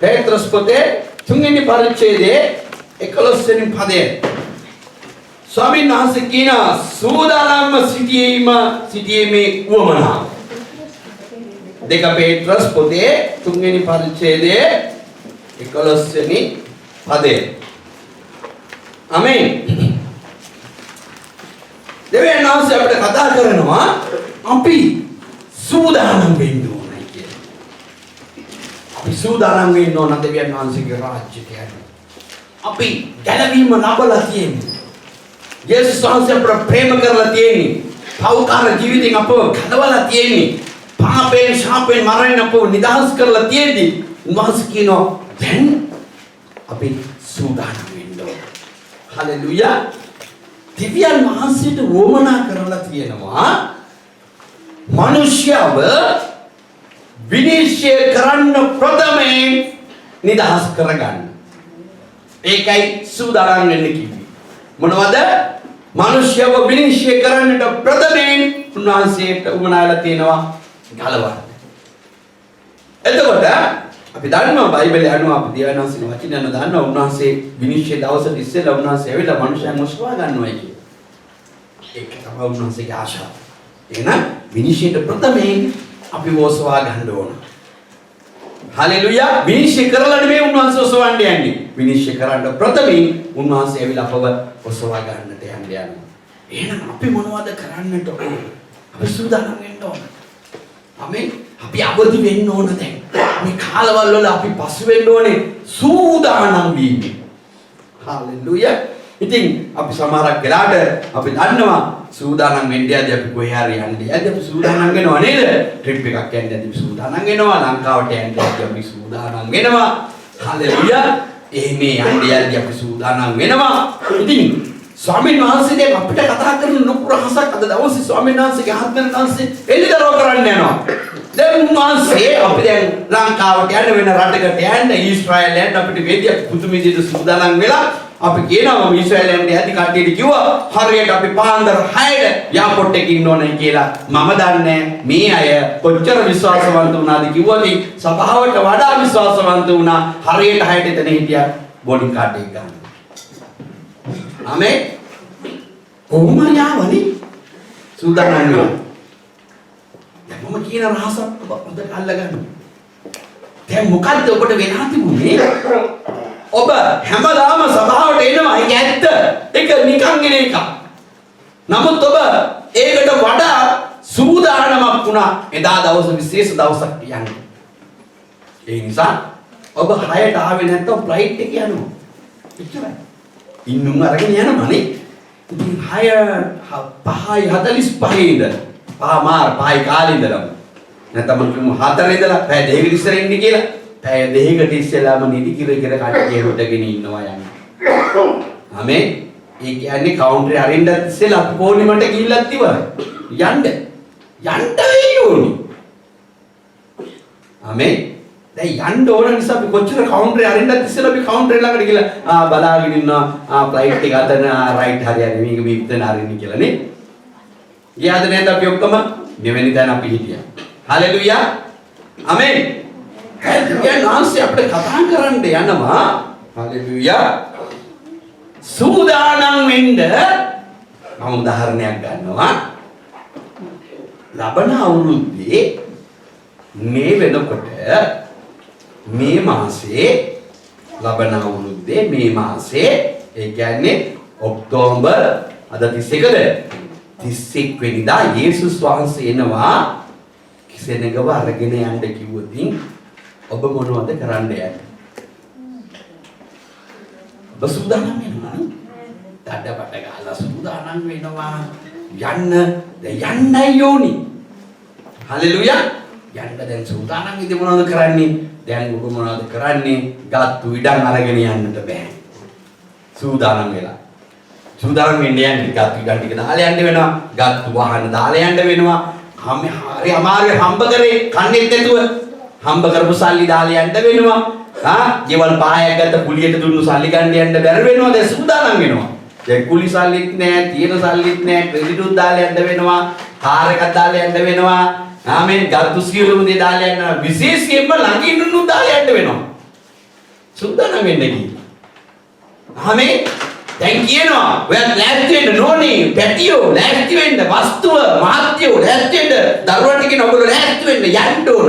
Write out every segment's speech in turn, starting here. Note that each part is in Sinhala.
පේත්‍රස් පොතේ 3 වෙනි පරිච්ඡේදයේ 11 වෙනි පදය. ස්වාමීන් වහන්සේ කියන සූදානම්ව සිටීමේ උවමනාව. 2 පේත්‍රස් පොතේ 3 වෙනි පරිච්ඡේදයේ 11 වෙනි පදය. ආමේන්. දෙවියන් වහන්සේ අපිට කතා කරනවා අපි සූදානම් වෙන්න ඕනයි කියලා. අපි සූදානම් වෙන්න ඕන දෙවියන් වහන්සේගේ රාජ්‍යයට යන්න. අපි ගැලවීම ලබලා තියෙන්නේ. යේසුස් වහන්සේ අපට ප්‍රේම කරලා තියෙන්නේ. පෞකාර ජීවිතෙන් අපව කඩවලා තියෙන්නේ. පාපයෙන් ශාපයෙන් මරණයෙන් අපව නිදහස් කරලා තියෙන්නේ. උන්වහන්සේ කියනවා දැන් අපි සූදානම් වෙන්න ඕන. හලෙලූයා. දෙවියන් වහන්සේට වමනා කරලා තියෙනවා මිනිස්යව විනිශ්චය කරන්න ප්‍රථමයෙන් නිදහස් කරගන්න. ඒකයි සූදානම් වෙන්න කිව්වේ. මොනවද? මිනිස්යව විනිශ්චය කරන්නට ප්‍රථමයෙන් උන්වහන්සේට වමනාලා තියෙනවා ගලවන්න. එතකොට අපි දන්නවා බයිබලයේ අනුව අපි දෙවියන් වහන්සේගේ වචනය අනුව දන්නවා උන්වහන්සේ විනිශ්චය දවසට ඉස්සෙල්ලා උන්වහන්සේ ඇවිල්ලා මිනිසයන් මොස්වා ගන්නවා කියන්නේ. ඒක තමයි උන්වහන්සේගේ ආශාව. එහෙනම් විනිශ්චයට ප්‍රථමයෙන් අපි වෝසවා ගන්න ඕන. හලෙලූයා. විනිශ්චය කරලා නෙමෙයි උන්වහන්සේ ඔසවන්න යන්නේ. විනිශ්චය කරන්න ප්‍රථමයෙන් උන්වහන්සේ ඇවිල්ලා අපව ඔසවා ගන්නට යන්නේ. එහෙනම් අපි මොනවද කරන්නට ඕන? අපි සූදානම් වෙන්න ඕන. අපි අවදි වෙන්න ඕන දැන්. මේ කාලවල වල අපි පසු වෙන්න ඕනේ සූදානම් වීම. හalleluya. ඉතින් අපි සමහරක් වෙලාට අපි දන්නවා සූදානම් වෙන්නේ අපි කොහේ හරි යන්නේ. අපි සූදානම් වෙනවා නේද? ට්‍රිප් එකක් යන්න අපි සූදානම් වෙනවා. ලංකාවට යන්න අපි සූදානම් වෙනවා. හalleluya. එහෙම යන්නේ අපි සූදානම් වෙනවා. ඉතින් ස්වාමීන් වහන්සේ දැන් අපිට කතා කරන ලොකු රහසක් අද දවසේ ස්වාමීන් වහන්සේගේ ආත්මෙන් වහන්සේ එළිදරව් කරන්න යනවා. දැන් උන්වහන්සේ අපි දැන් ලංකාවට යන්න වෙන රටකට යන්න ඊශ්‍රායලයට යන්න අපිට වේදියක් පුදුම විදිහට සූදානම් වෙලා අපි කියනවා ඊශ්‍රායලෙන්ට යද්දි කට්ටියට කිව්වා හරියට අපි පාන්දර 6ට එයාපෝට් එකේ ඉන්න ඕනේ කියලා. මම දන්නේ මේ අය කොච්චර විශ්වාසවන්ත වුණාද කිව්වද සභාවට වඩා විශ්වාසවන්ත වුණා. හරියට 6ට එතන හිටියා බෝඩින් කාඩ් එක ගන්න. ආමේන්. කොහොම යාවනේ සූදානම් වෙනවා. දැන් මම කියන රහසක් හොඳට අල්ලගන්න. දැන් මොකද්ද ඔබට වෙලා තිබුණේ? ඔබ හැමදාම සභාවට එනවා ඒක ඇත්ත. ඒක නිකන් එන එකක්. නමුත් ඔබ ඒකට වඩා සූදානමක් වුණා එදා දවස විශේෂ දවසක් කියන්නේ. ඒ නිසා ඔබ 6ට ආවේ නැත්නම් ෆ්ලයිට් එක යනවා. එච්චරයි. ඉන්නුම් අරගෙන යනවනේ. ඉතින් 5:45 ඉඳලා පාමාර පායි කාලේ ඉඳලා නැත්නම් මම 4 ඉඳලා පැය දෙකකට ඉස්සර ඉන්නේ කියලා පැය දෙකකට ඉස්සෙල්ලාම නිදි කිර කට්ටිය හොටගෙන ඉන්නවා යන්නේ. ආමේ. ඒ කියන්නේ කවුන්ටරේ අරින්නත් ඉස්සෙල්ලා අපි පොලිමට ගිහිල්ලත් ඉවරයි. යන්න වෙයි ඕනි. ආමේ. දැන් යන්න ඕන නිසා අපි කොච්චර කවුන්ටරේ අරින්නත් ඉස්සෙල්ලා අපි කවුන්ටරේ ළඟට ගිහලා බලාගෙන ඉන්නවා ෆ්ලයිට් එක අතන රයිට් හරියන්නේ මේක මේ විතර අරින්න කියලා නේ. ගියාද නැද්ද අපි ඔක්කොම මෙවැනි තැන අපි හිටියා. හalleluya. ආමේන්. දෙවියන් වහන්සේ අපිට කතා කරන්න යනවා. හalleluya. සූදානම් වෙන්න මම උදාහරණයක් ගන්නවා. ලබන අවුරුද්දේ මේ වෙනකොට මේ මාසේ ලබන අවුරුද්දේ මේ මාසේ ඒ කියන්නේ ඔක්තෝබර් අද 31ද 31 වෙනිදා යේසුස් වහන්සේ එනවා කිසෙනගව අරගෙන යන්න කිව්වොතින් ඔබ මොනවද කරන්න යන්නේ? ඔබ සූදානම් වෙනවා. තඩපට ගහලා සූදානම් වෙනවා යන්න යන්නයි ඕනි. හalleluya. යන්න දැන් සූදානම් ඉඳි මොනවද කරන්නේ? දැන් ඔබ මොනවද කරන්නේ? ගත්තු ඉඩම් අරගෙන යන්නට බෑ. සූදානම් වෙලා. සූදානම් වෙන්න යන්නේ ගත්තු ඉඩම් ටික දාලා යන්න වෙනවා. ගත්තු වාහන දාලා යන්න වෙනවා. හරි අමාරුවේ හම්බ කරේ කන්නේත් නැතුව හම්බ කරපු සල්ලි දාලා යන්න වෙනවා. ගෙවල් පහයක් ගත්ත කුලියට දුන්නු සල්ලි ගන්න යන්න බැර වෙනවා. දැන් සූදානම් වෙනවා. දැන් කුලි සල්ලිත් නැහැ, තියෙන සල්ලිත් නැහැ, ක්‍රෙඩිට් උත් දාලා යන්න වෙනවා. කාර් එකක් දාලා යන්න වෙනවා. ආමෙන්. ගත්තු සියලුම දේ දාලා යන්න විශේෂයෙන්ම ළඟින් උන්නු දාලා යන්න වෙනවා. සූදානම් වෙන්න කියලා. ආමේ දැන් කියනවා ඔයා ලෑස්ති වෙන්න ඕනේ පැටියෝ ලෑස්ති වෙන්න වස්තුව මහත්යෝ ලෑස්ති වෙන්න දරුවන්ට කියන ඔයගොල්ලෝ ලෑස්ති වෙන්න යන්න ඕන.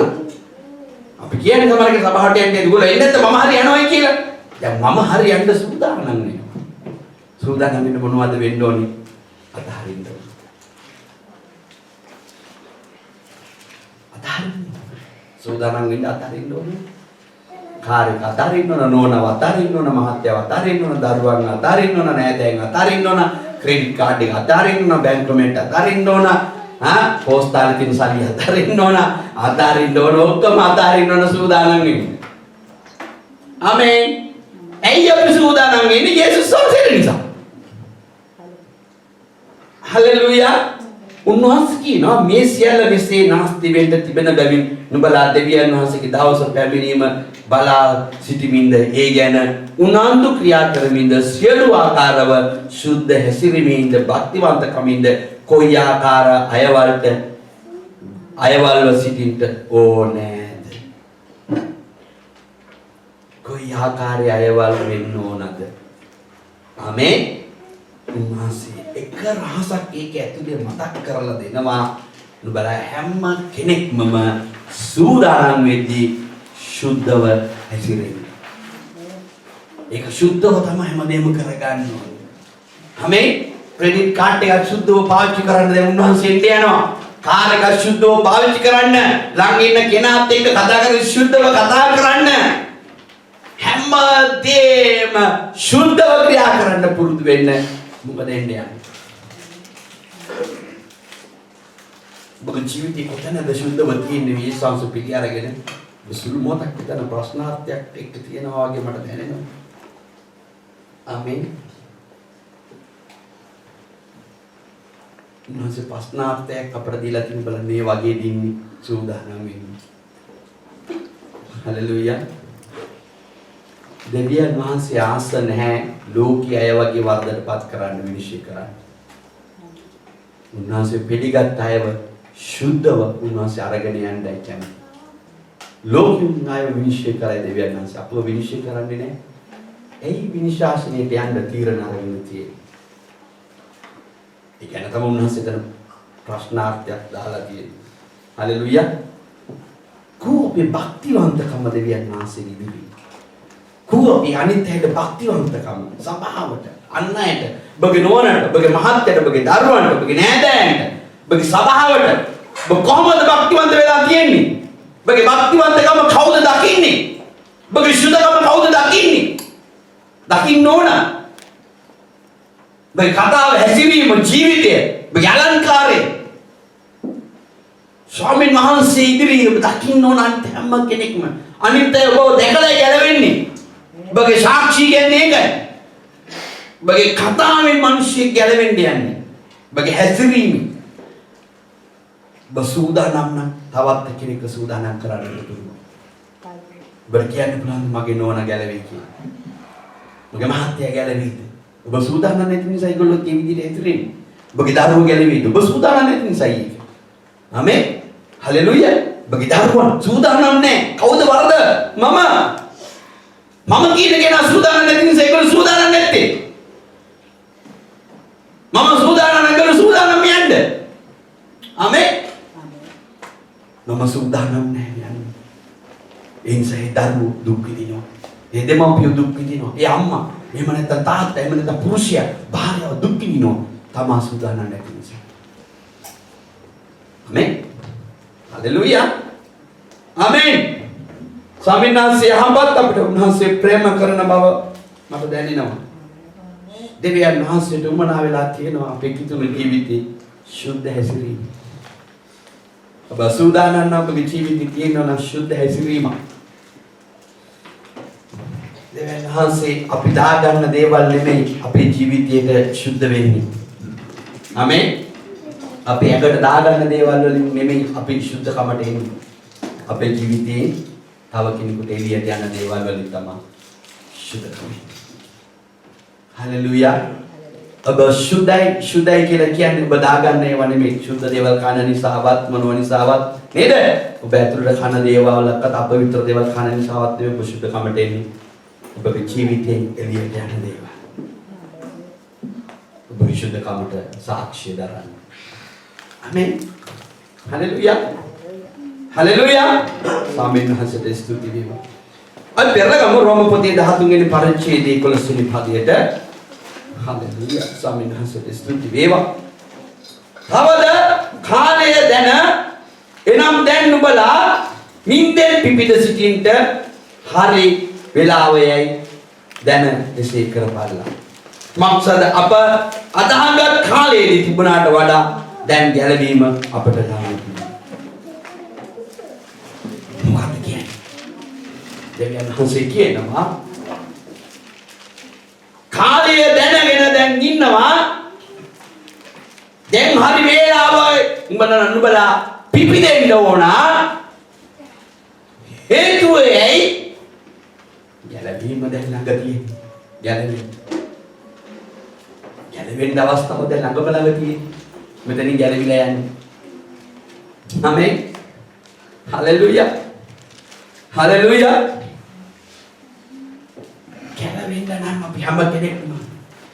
අපි කියන්නේ සමහරගේ සභාවට යන්නේ ඒගොල්ලෝ එන්නේ නැත්නම් මම හරි යනවායි කියලා. දැන් මම හරි යන්න සූදානම් වෙනවා. සූදානම් වෙන්න මොනවද වෙන්න ඕනේ? අතහරින්න ඕනේ. සූදානම් වෙන්න අතහරින්න ඕනේ. කාර්යක අතහරින්න ඕන, නෝනව අතහරින්න ඕන, මහත්යව අතහරින්න ඕන, දරුවන් අතහරින්න ඕන, නෑදෑයන් අතහරින්න ඕන, ක්‍රෙඩිට් කාඩ් එක අතහරින්න ඕන, බැංකුවෙන්ට අතහරින්න ඕන, පෝස්තාලේ තියෙන සල්ලි අතහරින්න ඕන, ඔක්කොම අතහරින්න ඕන සූදානම් වෙන්න. ආමේන්. ඇයි අපි සූදානම් වෙන්නේ? යේසුස් වහන්සේ නිසා. හලෙලූයා. උන්වහන්සේ කියනවා මේ සියල්ල මෙසේ නාස්ති වෙන්න තිබෙන බැවින් නුඹලා දෙවියන් වහන්සේගේ දවස පැමිණීම බලා සිටීමින්ද ඒ ගැන උනන්දු ක්‍රියා කරමින්ද සියලු ආකාරව සුද්ධ හැසිරීමෙන්ද භක්තිවන්තකමින්ද කොයි ආකාර අයවල්ව සිටින්න ඕනේද? කොයි ආකාරයේ අයවල් වෙන්න ඕනද? ආමේන්. උන්වහන්සේ එක රහසක් ඒක ඇතුලේ මතක් කරලා දෙනවා. නුඹලා හැම කෙනෙක්ම සූදානම් වෙද්දී සුද්ධව හැසිරෙන්න. ඒක සුද්ධව තමයි හැමදේම කරගන්න ඕනේ. ආමේන්. ක්‍රෙඩිට් කාඩ් එකක් සුද්ධව පාවිච්චි කරන්න දැන් උන්වහන්සේ යනවා. කාර් එකක් සුද්ධව පාවිච්චි කරන්න. ළඟ ඉන්න කෙනාත් එක්ක කතා කරලා සුද්ධව කතා කරන්න. හැමදේම සුද්ධව ක්‍රියා කරන්න පුරුදු වෙන්න. මොකද එන්නේ? ඔබගේ ජීවිතේ කොතනද සුද්ධව තියෙන්නේ මේ සංස පිළි අරගෙන සුළු මොහොතක් විතර ප්‍රශ්නාර්ථයක් එක්ක තියෙනවා වගේ මට දැනෙනවා. ආමේන්. උන්වහන්සේ ප්‍රශ්නාර්ථයක් අපට දීලා තියෙන බලන්න මේ වගේ දින්නේ සූදානම් වෙන්න. හලෙලූයා. දෙවියන් වහන්සේ ආස නැහැ ලෝකීය අය වගේ වර්ධනපත් කරන්න විනිශ්චය කරන්න. උන්වහන්සේ පිළිගත් අයව සුද්ධව උන්වහන්සේ අරගෙන යන්නයි කියන්නේ. ලෝකීය අය විනිශ්චය කරයි දෙවියන් වහන්සේ අපව විනිශ්චය කරන්නේ නැහැ. එයි විනිශ්චාසනයට යන්න තීරණ අරගෙන තියෙන්නේ. ඒ කියන්නේ තමයි උන්වහන්සේ තන ප්‍රශ්නාර්ථයක් දාලා තියෙන්නේ. හලෙලූයා. කෝපේ භක්තිවන්තකම දෙවියන් වහන්සේගේ ඉදිරියේ කුවපි අනිත් ඇයට භක්තිවන්තකම සභාවට අන් අයට ඔබගේ නෝනට ඔබගේ මහත්තයට ඔබගේ දරුවන්ට ඔබගේ නෑදෑයන්ට ඔබගේ සභාවට ඔබ කොහොමද භක්තිවන්ත වෙලා තියෙන්නේ? ඔබගේ භක්තිවන්තකම කවුද දකින්නේ? ඔබගේ සුද්ධකම කවුද දකින්නේ? දකින්න ඕන. ඔබගේ කතාව හැසිරීම ජීවිතය ඔබගේ අලංකාරය ස්වාමීන් වහන්සේ ඉදිරියේ ඔබ දකින්න ඕන හැම කෙනෙක්ම අනිත් අය ඔබව දැකලා ගැලවෙන්නේ. ඔබගේ සාක්ෂි කියන්නේ ඒකයි. ඔබගේ කතාවෙන් මිනිස්සු ගැලවෙන්න යන්නේ. ඔබගේ හැසිරීම. ඔබ සූදානම් නම් තවත් කෙනෙක් සූදානම් කරන්න පුළුවන්. ඔබ කියන්න පුළුවන් මගේ නෝනා ගැලවෙයි කියලා. මගේ මහත්තයා ගැලවෙයිද? ඔබ සූදානම් නැති නිසා ඒගොල්ලෝ මේ විදිහට හැසිරෙන්නේ. ඔබගේ දරුවෝ ගැලවෙයිද? ඔබ සූදානම් නැති නිසා ඒක. ආමේන්. හලෙලූයා. ඔබගේ දරුවන් සූදානම් නැහැ. කවුද වරද? මම කියන කෙනා සූදානම් නැති නිසා ඒගොල්ලෝ සූදානම් නැත්තේ. මම සූදානම් නැගල සූදානම් යන්න. ආමේන්. මම සූදානම් නැහැ යන්න. ඒ නිසා ඒ දරුවෝ දුක් විඳිනවා. ඒ දෙමව්පියෝ දුක් විඳිනවා. ඒ අම්මා, එහෙම නැත්නම් තාත්තා, එහෙම නැත්නම් පුරුෂයා, භාර්යාව දුක් විඳිනවා. තමා සූදානම් නැති නිසා. ආමේන්. හලෙලූයා. ආමේන්. ස්වාමීන් වහන්සේ අහඹත් අපිට උන්වහන්සේ ප්‍රේම කරන බව මට දැනෙනවා. දෙවියන් වහන්සේට උමනා වෙලා තියෙනවා අපේ කිතුණු ජීවිතේ සුද්ධ හැසිරීම. ඔබ සූදානම් නම් ඔබගේ ජීවිතේ තියෙනවා නම් සුද්ධ හැසිරීම. දෙවියන් වහන්සේ අපි දාගන්න දේවල් නෙමෙයි අපේ ජීවිතයට සුද්ධ වෙන්නේ. ආමේන්. අපි ඇඟට දාගන්න දේවල් වලින් නෙමෙයි අපි සුද්ධකමට එන්නේ. අපේ ජීවිතේ තව කෙනෙකුට එළියට යන දේවල් වලින් තමයි සුද්ධකම. හලෙලූයා. ඔබ සුද්ධයි කියලා කියන්නේ ඔබ දාගන්න ඒවා නෙමෙයි. සුද්ධ දේවල් කන නිසාවත් මොනවා නිසාවත් නේද? ඔබ ඇතුළට කන දේවල්වත් අපවිත්‍ර දේවල් කන නිසාවත් නෙමෙයි ඔබ සුද්ධකමට එන්නේ. ඔබගේ ජීවිතයෙන් එළියට යන දේවල්. ඔබ විශුද්ධකමට සාක්ෂිය දරන්න. ආමෙන්. හලෙලූයා. හලෙලූයා. ස්වාමීන් වහන්සේට ස්තුති වේවා. අපි පෙරලගම රෝම පොතේ 13 වෙනි පරිච්ඡේදයේ 11 වෙනි පදයට. හලෙලූයා. ස්වාමීන් වහන්සේට ස්තුති වේවා. තවද කාලය දැන එනම් දැන් නුඹලා නින්දෙන් පිපිද සිටින්ට හරි වේලාවයයි දැන එසේ කරපල්ලා. මක්සද අප අදහගත් කාලයේදී තිබුණාට වඩා දැන් ගැලවීම අපට ලැබෙනවා. මොකක්ද කියන්නේ? දෙවියන් වහන්සේ කියනවා කාලය දැනගෙන දැන් ඉන්නවා. දැන් හරි වේලාවයි නුඹලා පිපිදෙන්න ඕන. හේතුව ඇයි? ගැලවීම දැන් ළඟ තියෙන්නේ. ගැලවෙන්න අවස්ථාව දැන් ළඟම ළඟ තියෙන්නේ. මෙතනින් ගැලවිලා යන්නේ. ආමෙන්. හලෙලූයා. හලෙලූයා. ගැලවෙන්න නම් අපි හැම කෙනෙක්ම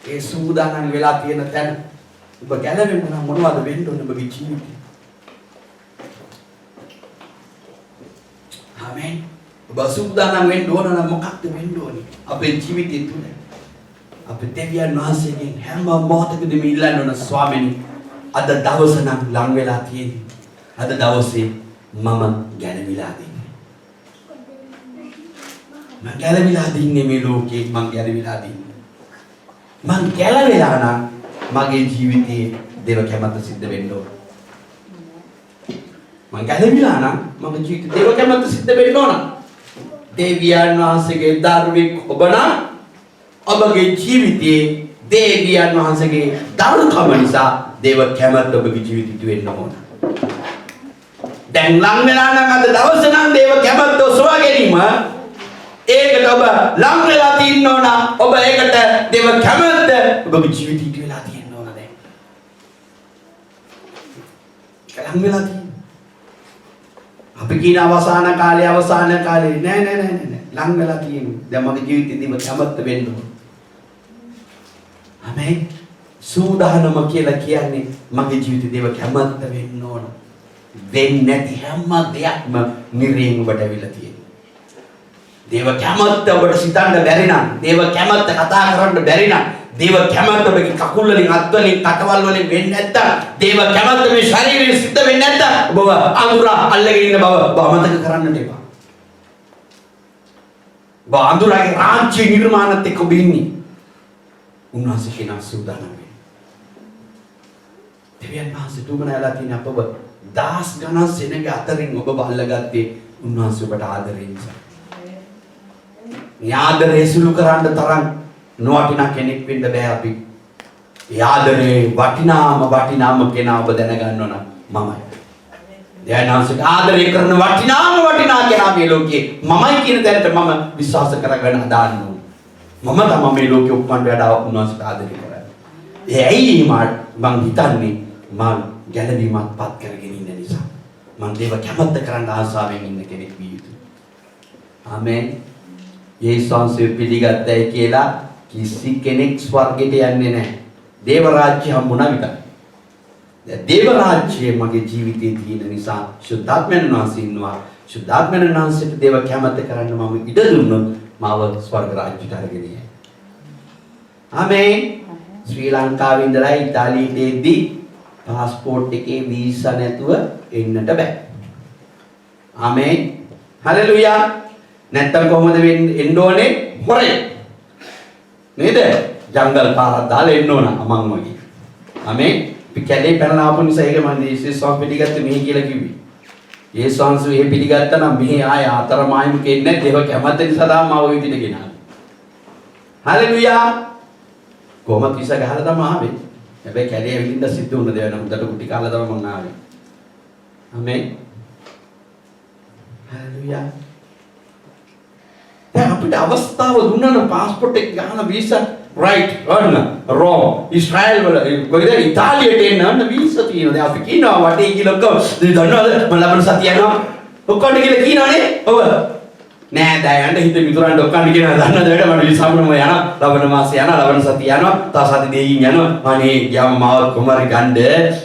ඒ සූදානම් වෙලා තියෙන තැන ඔබ ගැලවෙන්න නම් මොනවද වෙන්න ඕනේ ඔබගේ ජීවිතේ? ආමෙන්. ඔබ සූදානම් වෙන්න ඕන නම් මොකක්ද වෙන්න ඕනේ? අපේ ජීවිතය තුළ අපි දෙවියන් වහන්සේගෙන් හැම මොහොතකදීම ඉල්ලන්න ඕන ස්වාමීනි අද දවස නම් ලං වෙලා තියෙන්නේ. අද දවසේ මම ගැලවිලා දින්නේ. මම ගැලවිලා දින්නේ මේ ලෝකේ මම ගැලවිලා දින්නේ. මම ගැලවිලා නම් මගේ ජීවිතයේ දේව කැමැත්ත සිද්ධ වෙන්න ඕන. මම ගැලවිලා නම් මගේ ජීවිතේ දේව කැමැත්ත සිද්ධ වෙන්න ඕන. දෙවියන් වහන්සේගේ දරුවෙක් ඔබ නම් ඔබගේ ජීවිතයේ දෙවියන් වහන්සේගේ දරුකම නිසා දේව කැමැත්ත ඔබගේ ජීවිතයට වෙන්න ඕන. දැන් ලං වෙලා නම් අද දවසේ නම් දේව කැමැත්ත ඔසවා ගැනීම ඒකට ඔබ ලං වෙලා තියෙන්න ඕන. ඔබ ඒකට දේව කැමැත්ත ඔබගේ ජීවිතයට වෙලා තියෙන්න ඕන දැන්. ලං වෙලා තියෙන්න. අපි කියන අවසාන කාලේ නෑ ලං වෙලා තියෙන්නේ. දැන් මගේ ජීවිතේ දේව කැමැත්ත වෙන්න ඕන. ආමෙන්. සූදානම කියලා කියන්නේ මගේ ජීවිතේ දේව කැමැත්ත වෙන්න ඕන. වෙන්නේ නැති හැම දෙයක්ම නිරේම ඔබට ඇවිල්ලා තියෙනවා. දේව කැමැත්ත ඔබට සිතන්න බැරි නම්, දේව කැමැත්ත කතා කරන්න බැරි නම්, දේව කැමැත්ත ඔබගේ කකුල් වලින්, අත් වලින්, කටවල් වලින් වෙන්නේ නැත්තම්, දේව කැමැත්ත මේ ශරීරයෙන් සිද්ධ වෙන්නේ නැත්තම් ඔබ අඳුරා අල්ලගෙන ඉන්න බව ඔබ අමතක කරන්නට එපා. ඔබ අඳුරාගේ රාජ්‍ය නිර්මාණත් එක්ක ඔබ ඉන්නේ. උන්වහන්සේ කියන සූදානම් වෙන්න. දෙවියන් වහන්සේ දුමනලා තියෙන අපව දාස් ගණන් සෙනග අතරින් ඔබ බල්ලගත්තේ උන්වහන්සේ ඔබට ආදරේ නිසා. ආදරේ සුළු කරන්න තරම් නොවටිනා කෙනෙක් වෙන්න බෑ අපි. ඒ ආදරේ වටිනාම කෙනා ඔබ දැනගන්න ඕන මමයි. දෙයනාසට ආදරේ කරන වටිනා කෙනා මේ ලෝකේ මමයි කියන දැනට මම විශ්වාස කරගෙන හදාන්න ඕන. මම තමයි මේ ලෝකේ උප්පන්න වඩා උන්වහන්සේට ආදරේ කරන්නේ. ඒ ඇයි මං හිතන්නේ මං ගැලවීමක් පත් කරගෙන ඉන්න නිසා. මං දේව කැමැත්ත කරන්න ආසාවෙන් ඉන්න කෙනෙක් විය යුතුයි. ආමෙන්. යේසුස් වහන්සේ පිළිගත්තයි කියලා කිසි කෙනෙක් ස්වර්ගයට යන්නේ නැහැ. දේව රාජ්‍ය හම්බුණා විතරයි. දැන් දේව රාජ්‍යය මගේ ජීවිතේ තියෙන නිසා සුද්ධාත්මයන් වහන්සේ ඉන්නවා. සුද්ධාත්මයන් වහන්සේට දේව කැමැත්ත කරන්න මම ඉඩ දුන්නොත් මාව ස්වර්ග රාජ්‍යයට අරගෙන යයි. ආමෙන්. ශ්‍රී ලංකාවේ ඉඳලා ඉතාලියට එද්දී පාස්පෝර්ට් එකේ වීසා නැතුව එන්නට බෑ. ආමෙන්. හලෙලූයා. නැත්තම් කොහොමද එන්න ඕනේ? හොරෙන්. නේද? ජංගල් පාරක් දාලා එන්න ඕන අමං වගේ. ආමෙන්. අපි කැලේ පැනලා ආපු නිසා ඒක මම යේසුස් වහන්සේ පිළිගත්තේ මෙහි කියලා කිව්වේ. යේසුස් වහන්සේ එහෙ පිළිගත්තා නම් මෙහි ආය අතරමායිම කෙන්නේ නැහැ. දේව කැමැත්ත නිසා තමයි මාව විදිහට ගෙනාවේ. හලෙලූයා. කොහොමද කිස ගහලා තමයි ආවේ. හැබැයි කැලේ ඇවිදින්න සිද්ධ වුණ දේවල් නම් උඩට කුටි කාලා තමයි මම ආවේ. ආමෙන්. හලෙලූයා. දැන් අපිට අවස්ථාව දුන්නා පාස්පෝර්ට් එක ගන්න වීසා රයිට් ඔන්න රෝම් ඉස්රායල් වල කොහෙද ඉතාලියට එන්න වීසා තියෙනවා. දැන් අපි කියනවා වටේ කියලා ඔක්කොම දන්නවද මම ලබන සතිය යනවා ඔක්කොම කියලා කියනවනේ ඔබ නෑ දැන් හිත මිතුරන් ඔක්කොම කියන දන්නද වැඩ මට විසම්මම යනවා ලබන මාසේ යනවා ලබන සතිය යනවා තව සති දෙකකින් යනවා අනේ ගියාම මාව කොමාරි ගන්න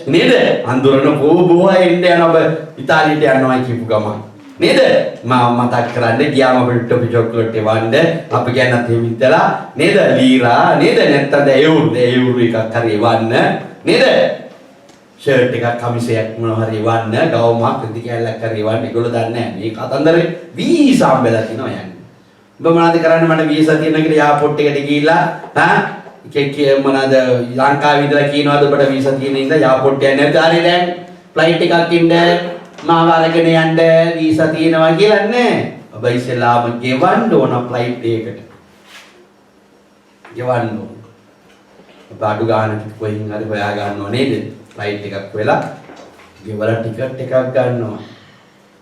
නේද අඳුරන බොහෝ එන්න යනවා ඔබ ඉතාලියට යනවා කියපු ගමන් නේද මම මතක් කරන්නේ ගියාම අපිට ටොපි චොක්ලට් එවන්න අපි කියන්නත් එහෙම ඉතලා නේද ලීරා නේද නැත්තම් එවුරු එකක් හරි එවන්න නේද ෂර්ට් එකක් කමිසයක් මොනවා හරි එවන්න ගවුමක් ඉදි කැලක් හරි එවන්න ඒගොල්ලෝ දන්නේ නැහැ මේ කතන්දරේ වීසා හම්බෙලා තිනවා යන්නේ ඔබ මොනවද කරන්නේ මට වීසා තියෙනවා කියලා එයාපෝට් එකට ගිහිල්ලා මොනවද ලංකාවේ ඉඳලා කියනවාද ඔබට වීසා තියෙන ඉඳලා එයාපෝට් යන්නේ නැද්ද හරි දැන් ෆ්ලයිට් එකක් ඉන්න මාව අරගෙන යන්න වීසා තියෙනවා කියලා නෑ ඔබ ඉස්සෙල්ලාම ගෙවන්න ඕන ෆ්ලයිට් එකකට ගෙවන්න ඕන ඔබ අඩු ගන්න කොහෙන් හරි හොයා ගන්නව නේද ෆ්ලයිට් එකක් වෙලා ගෙවලා ටිකට් එකක් ගන්නවා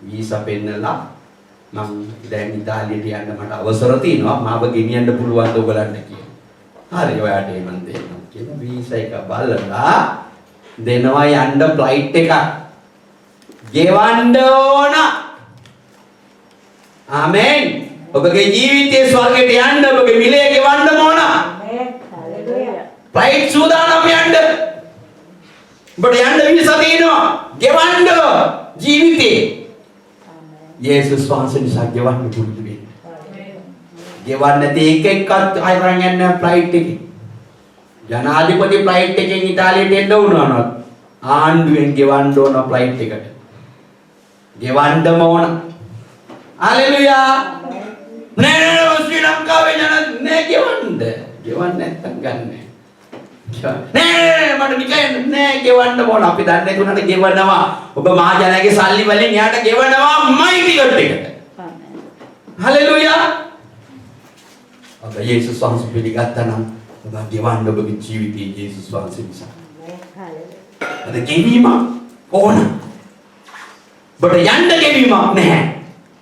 වීසා පෙන්නලා මම දැන් ඉතාලියට යන්න මට අවසර තියෙනවා මාව ගෙනියන්න පුළුවන් ද ඔයගලන්ට කියලා හරි ඔයාට එමන් දෙන්නම් කියලා වීසා එක බලලා දෙනවා යන්න ෆ්ලයිට් එකක් ගෙවන්න ඕන ආමෙන් ඔබගේ ජීවිතයේ ස්වර්ගයට යන්න ඔබගේ මිලේ ගෙවන්න ඕන ආමෙන් හලෙලුයා ෆ්ලයිට් සූදානම් යන්න ඔබට යන්න වීසා තියෙනවා ගෙවන්න ජීවිතේ යේසුස් වහන්සේ නිසා ගෙවන්න පුරුදු වෙන්න ගෙවන්න තේ එක එක්කත් අයරන් යන්න ෆ්ලයිට් එකේ ජනාධිපති ෆ්ලයිට් එකෙන් ඉතාලියට එන්න වුණා ආණ්ඩුවෙන් ගෙවන්න ඕන ෆ්ලයිට් එකට ගෙවන්නම ඕන හලෙලුයා නෑ ශ්‍රී ලංකාවේ යන නෑ ගෙවන්න නැත්තම් ගන්නෑ නෑ මට නිකන් නෑ ගෙවන්න ඕන අපි දන්නේ තුනට ගෙවනවා ඔබ මහජනයාගේ සල්ලි වලින් යාට ගෙවනවාමයි ටිකට් එකට හලෙලුයා ඔබ යේසුස් වහන්සේ පිළිගත්තා නම් ඔබ ගෙවන්න ඔබගේ ජීවිතයේ යේසුස් වහන්සේ නිසා හලෙලුයා අද ගෙවීම ඕන ඔබට යන්න ගෙවීමක් නැහැ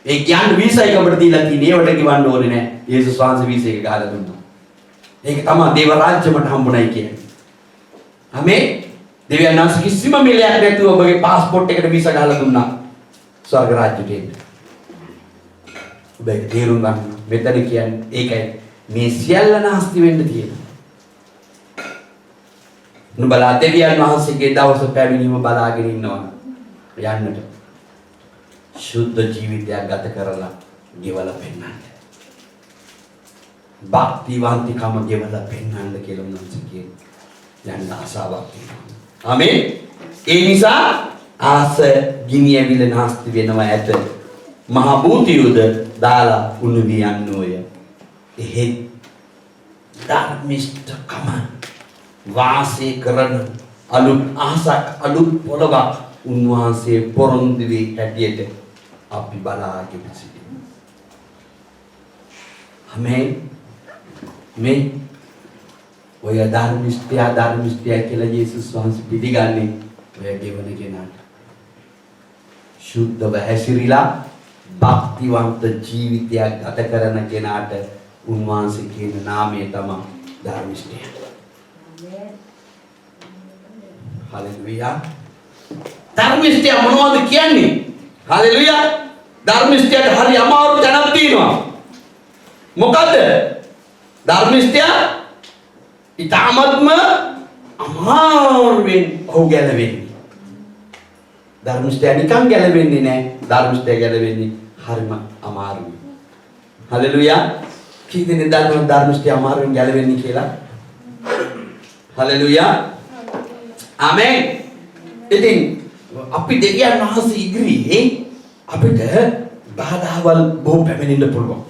ඒ යන්න වීසා එක ඔබට දීලා තියෙන්නේ ඒවට ගෙවන්න ඕනේ නැහැ යේසුස් වහන්සේ වීසා එක ගහලා දුන්නා ඒක තමයි දේව රාජ්‍යමට හම්බුණයි කියන්නේ. ආමේ. දෙවියන් වහන්සේ කිසිම මිලයක් නැතුව ඔබගේ પાස්පෝර්ට් එකට වීසා ගහලා දුන්නා. ස්වර්ග රාජ්‍යට එන්න. ඔබ ඒක තේරුම් ගන්න. මෙතන කියන්නේ ඒකයි. මේ සියල්ල නැස්ති වෙන්න තියෙනවා. නුඹලා දෙවියන් වහන්සේගේ දවස පැමිණීම බලාගෙන ඉන්නවා. යන්නට. සුද්ධ ජීවිතයක් ගත කරලා ගෙවලා පෙන්නන්න. භක්තිවන්තිකම ගෙවලා පෙන්වන්න කියලා උන්වහන්සේ කියනවා. යන්න ආසාවක් තියෙනවා. ආමේන්. ඒ නිසා ආස ගිනි ඇවිල නැස්ති වෙනවා ඇත. මහ භූතියුද දාලා උණු වියන්නෝය. එහෙත් ධර්මිෂ්ඨකම වාසය කරන අලුත් ආසක් අලුත් පොළවක් උන්වහන්සේ පොරොන්දු වී හැටියට අපි බලාගෙන සිටිමු. ආමේන්. මේ ඔය ධර්මිෂ්ඨයා කියලා යේසුස් වහන්සේ පිළිගන්නේ ඔය ගෙවන කෙනාට සුද්ධව හැසිරීලා භක්තිවන්ත ජීවිතයක් ගත කරන කෙනාට උන්වහන්සේ කියන නාමය තමයි ධර්මිෂ්ඨයා. හලෙලුයා. ධර්මිෂ්ඨයා මොනවද කියන්නේ? හලෙලුයා. ධර්මිෂ්ඨයාට හරි අමාරු තැනක් තියෙනවා. මොකද්ද? ධර්මිෂ්ඨයා ඊටාත්ම අමාරුවෙන් ඔහු ගැලවෙන්නේ. ධර්මිෂ්ඨයා නිකන් ගැලවෙන්නේ නැහැ. ධර්මිෂ්ඨයා ගැලවෙන්නේ හරිම අමාරුයි. හලෙලුයා. කී දෙනෙක් දන්නවද ධර්මිෂ්ඨයා අමාරුවෙන් ගැලවෙන්නේ කියලා? හලෙලුයා. ආමේන්. ඉතින් අපි දෙවියන් වහන්සේ ඉදිරියේ අපිට බාධාවල් බොහෝ පැමිණෙන්න පුළුවන්.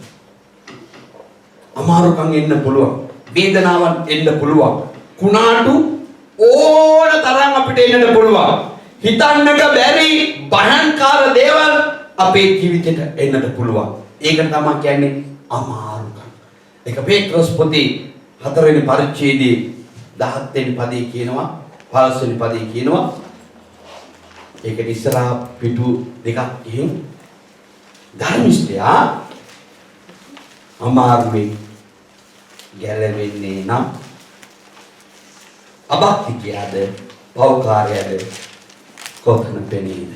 අමාරුකම් එන්න පුළුවන්. වේදනාවන් එන්න පුළුවන්. කුණාටු ඕන තරම් අපිට එන්න පුළුවන්. හිතන්නට බැරි භයංකාර දේවල් අපේ ජීවිතේට එන්නට පුළුවන්. ඒක තමයි කියන්නේ අමාරුකම්. ඒක පේත්‍රස් පොතේ 4 වෙනි පරිච්ඡේදයේ 17 වෙනි පදේ කියනවා 15 වෙනි පදේ කියනවා. ඒකට ඉස්සරහා පිටු දෙකක් එහෙන් ධර්මිෂ්ඨයා අමාරුවේ ගැලවෙන්නේ නම් අභක්තිකයාද පෞකාරයාද කොතන පෙනීද?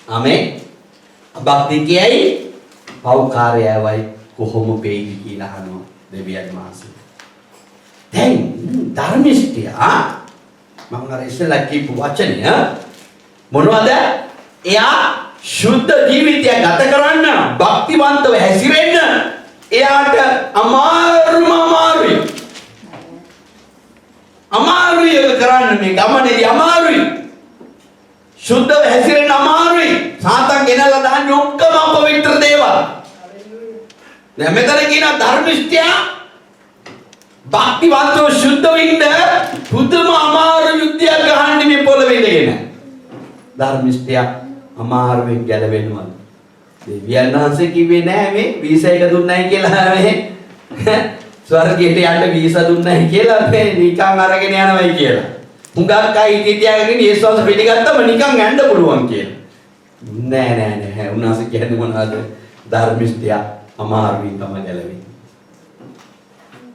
ආමේන්. භක්ති කියයි පෞකාරයවයි කොහොම වෙයිද කියලා අහනවා දෙවියන් වහන්සේ. දැන් ධර්මිෂ්ඨයා මම අර ඉස්සෙල්ලා කියපු වචනය මොනවද? එයා සුද්ධ ජීවිතය ගත කරන්න, භක්තිවන්තව හැසිරෙන්න එයාට අමාරුයි. අමාරුයි කරන්න මේ ගමනේදී අමාරුයි. සුද්ධව හැසිරෙන්න අමාරුයි. සාතන් ගෙනල්ලා දාන්නේ ඔක්කොම අපවිත්‍ර දේවල්. දැන් මෙතන කියන ධර්මිෂ්ඨයා භක්තිවන්තව සුද්ධ වෙන්න පුදුම අමාරු යුද්ධයක් ගහන්නේ මේ පොළවේ ඉඳගෙන. ධර්මිෂ්ඨයා අමාරුවෙන් ගැලවෙනවා. දෙවියන් වහන්සේ කිව්වේ නෑ මේ වීසා එක දුන්නයි කියලා මේ ස්වර්ගයට යන්න වීසා දුන්නයි කියලා මේ නිකන් අරගෙන යනවයි කියලා. හුඟක් අය ඉති තියාගෙන යේසුස් පිළිගත්තම නිකන් යන්න පුළුවන් කියලා. නෑ උන්වහන්සේ කියන්නේ මොනවද? ධර්මිෂ්ඨයා අමාරුවෙන් තමයි ගැලවෙන්නේ.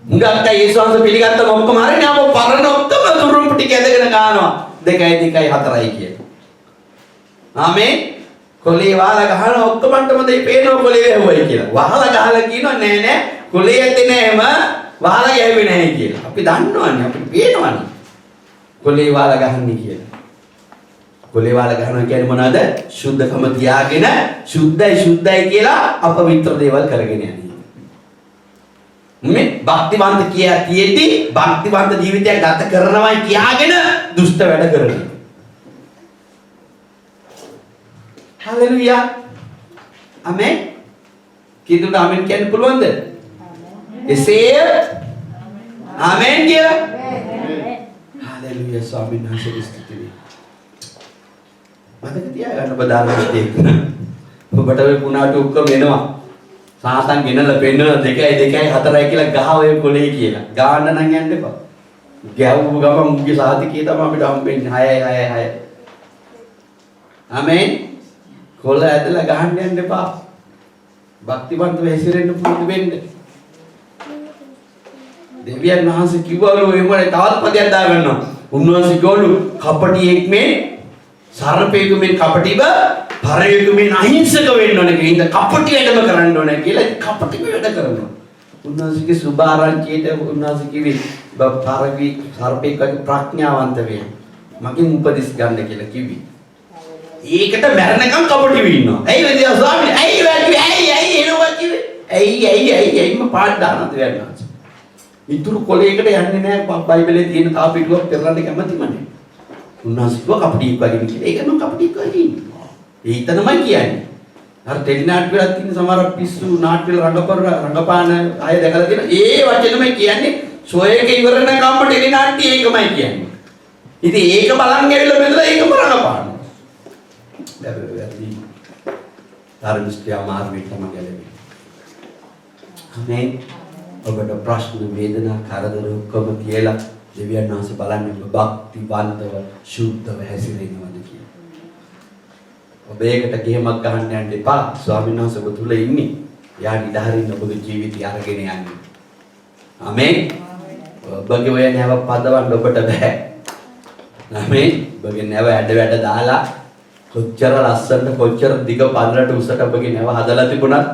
හුඟක් අය යේසුස් පිළිගත්තම ඔක්කොම හරිනේ අපෝ පරණ ඔක්කොම දුරුම් ටික ඇදගෙන ගන්නවා. 2 4යි කියලා. ආමේ කොලේ වහලා ගහන ඔක්කොමන්ටම දෙයි පේනවා කොලේ වැහුවයි කියලා. වහලා ගහලා කියනවා නෑ කොලේ ඇත්තේ නෑම වහලා ගැහුවේ නැහැ කියලා. අපි දන්නවනේ අපිට පේනවනේ. කොලේ වහලා ගහන්නේ කියලා. කොලේ වහලා ගහනවා කියන්නේ මොනවද? සුද්ධකම තියාගෙන සුද්ධයි කියලා අපවිත්‍ර දේවල් කරගෙන යන්නේ. මේ භක්තිවන්ත තියෙද්දි භක්තිවන්ත ජීවිතයක් ගත කරනවයි කියාගෙන දුෂ්ට වැඩ කරනවා. Haleluya. Amen. Kita amen කියන්න පුළුවන්ද? එසේ ආමෙන් කියලා. Haleluya ස්වාමීන් වහන්සේගේ ස්තුතියි. මතක තියාගන්න ඔබ ධර්මයේ ඔබට ඔය පුණාට ඔක්කොම එනවා. සාතන් ගෙනලා පෙන්නන 2 4 කියලා ගහ ඔය කොලේ කියලා. ගාන්න නම් යන්න එපා. ගැව්ව ගමන් මුගේ සාතිකේ තමයි අපිට හම්බෙන්නේ 6. ආමෙන්. කොළ ඇදලා ගහන්න යන්න එපා. භක්තිවන්තව හැසිරෙන්න පුරුදු වෙන්න. දෙවියන් වහන්සේ කිව්වලු එහෙමනේ තවත් පදයක් දාගන්නවා. උන්වහන්සේ කිව්වලු කපටියෙක් මේ සර්පයෙකු මේ කපටිව පරයෙකු මේ අහිංසක වෙන්න ඕනේ කියලා කපටි වැඩම කරන්න ඕනේ කියලා කපටිම වැඩ කරනවා. උන්වහන්සේගේ සුභාරංචියට උන්වහන්සේ කිව්වේ පරවි සර්පයෙක් වගේ ප්‍රඥාවන්ත වෙන්න. මගෙන් උපදෙස් ගන්න කියලා කිව්වේ. ඒකට මැරෙනකම් කපටි වෙ ඉන්නවා. ඇයි වෙදියා ස්වාමීනි? ඇයි එනවා කිව්වේ? ඇයි මම පාඩ දානද වෙනවා. ඉතුරු කොලයකට යන්නේ නැහැ බයිබලයේ තියෙන තා පිටුවක් පෙරලන්න කැමතිම නැහැ. උන්වහන්සේ කිව්වා කපටියෙක් වගේ කියලා. ඒක නම් කපටියෙක් වගේ ඉන්නවා. ඒ හිතනමයි කියන්නේ. අර ටෙලි නාට්‍ය වල තියෙන සමහර පිස්සු නාට්‍ය වල රංගපාන අය දැකලා තියෙන ඒ වචනමයි කියන්නේ. සොයේක ඉවර වෙනකම්ම ටෙලි නාට්‍ය ඒකමයි කියන්නේ. ඉතින් ඒක බලන් ඇවිල්ලා මෙතන ඒකම රංගපාන. ධර්මිෂ්ඨයා මාර්ගයෙන් තමයි ගැලවෙන්නේ. ආමෙන්. ඔබට ප්‍රශ්න වේදනා කරදර ඔක්කොම කියලා දෙවියන් වහන්සේ බලන්නේ ඔබ භක්තිවන්තව සුද්ධව හැසිරෙනවද කියලා. ඔබ ඒකට ගෙමක් ගහන්න යන්න එපා. ස්වාමීන් වහන්සේ ඔබ තුල ඉන්නේ. යා නිදහරින්න ඔබගේ ජීවිතය අරගෙන යන්නේ. ආමෙන්. ඔබගේ ඔය නැව පදවන්න ඔබට බෑ. ආමෙන්. ඔබගේ නැව වැඩ දාලා කොච්චර ලස්සනට කොච්චර දිග පල්ලට උසට ඔබගේ නැව හදලා තිබුණත්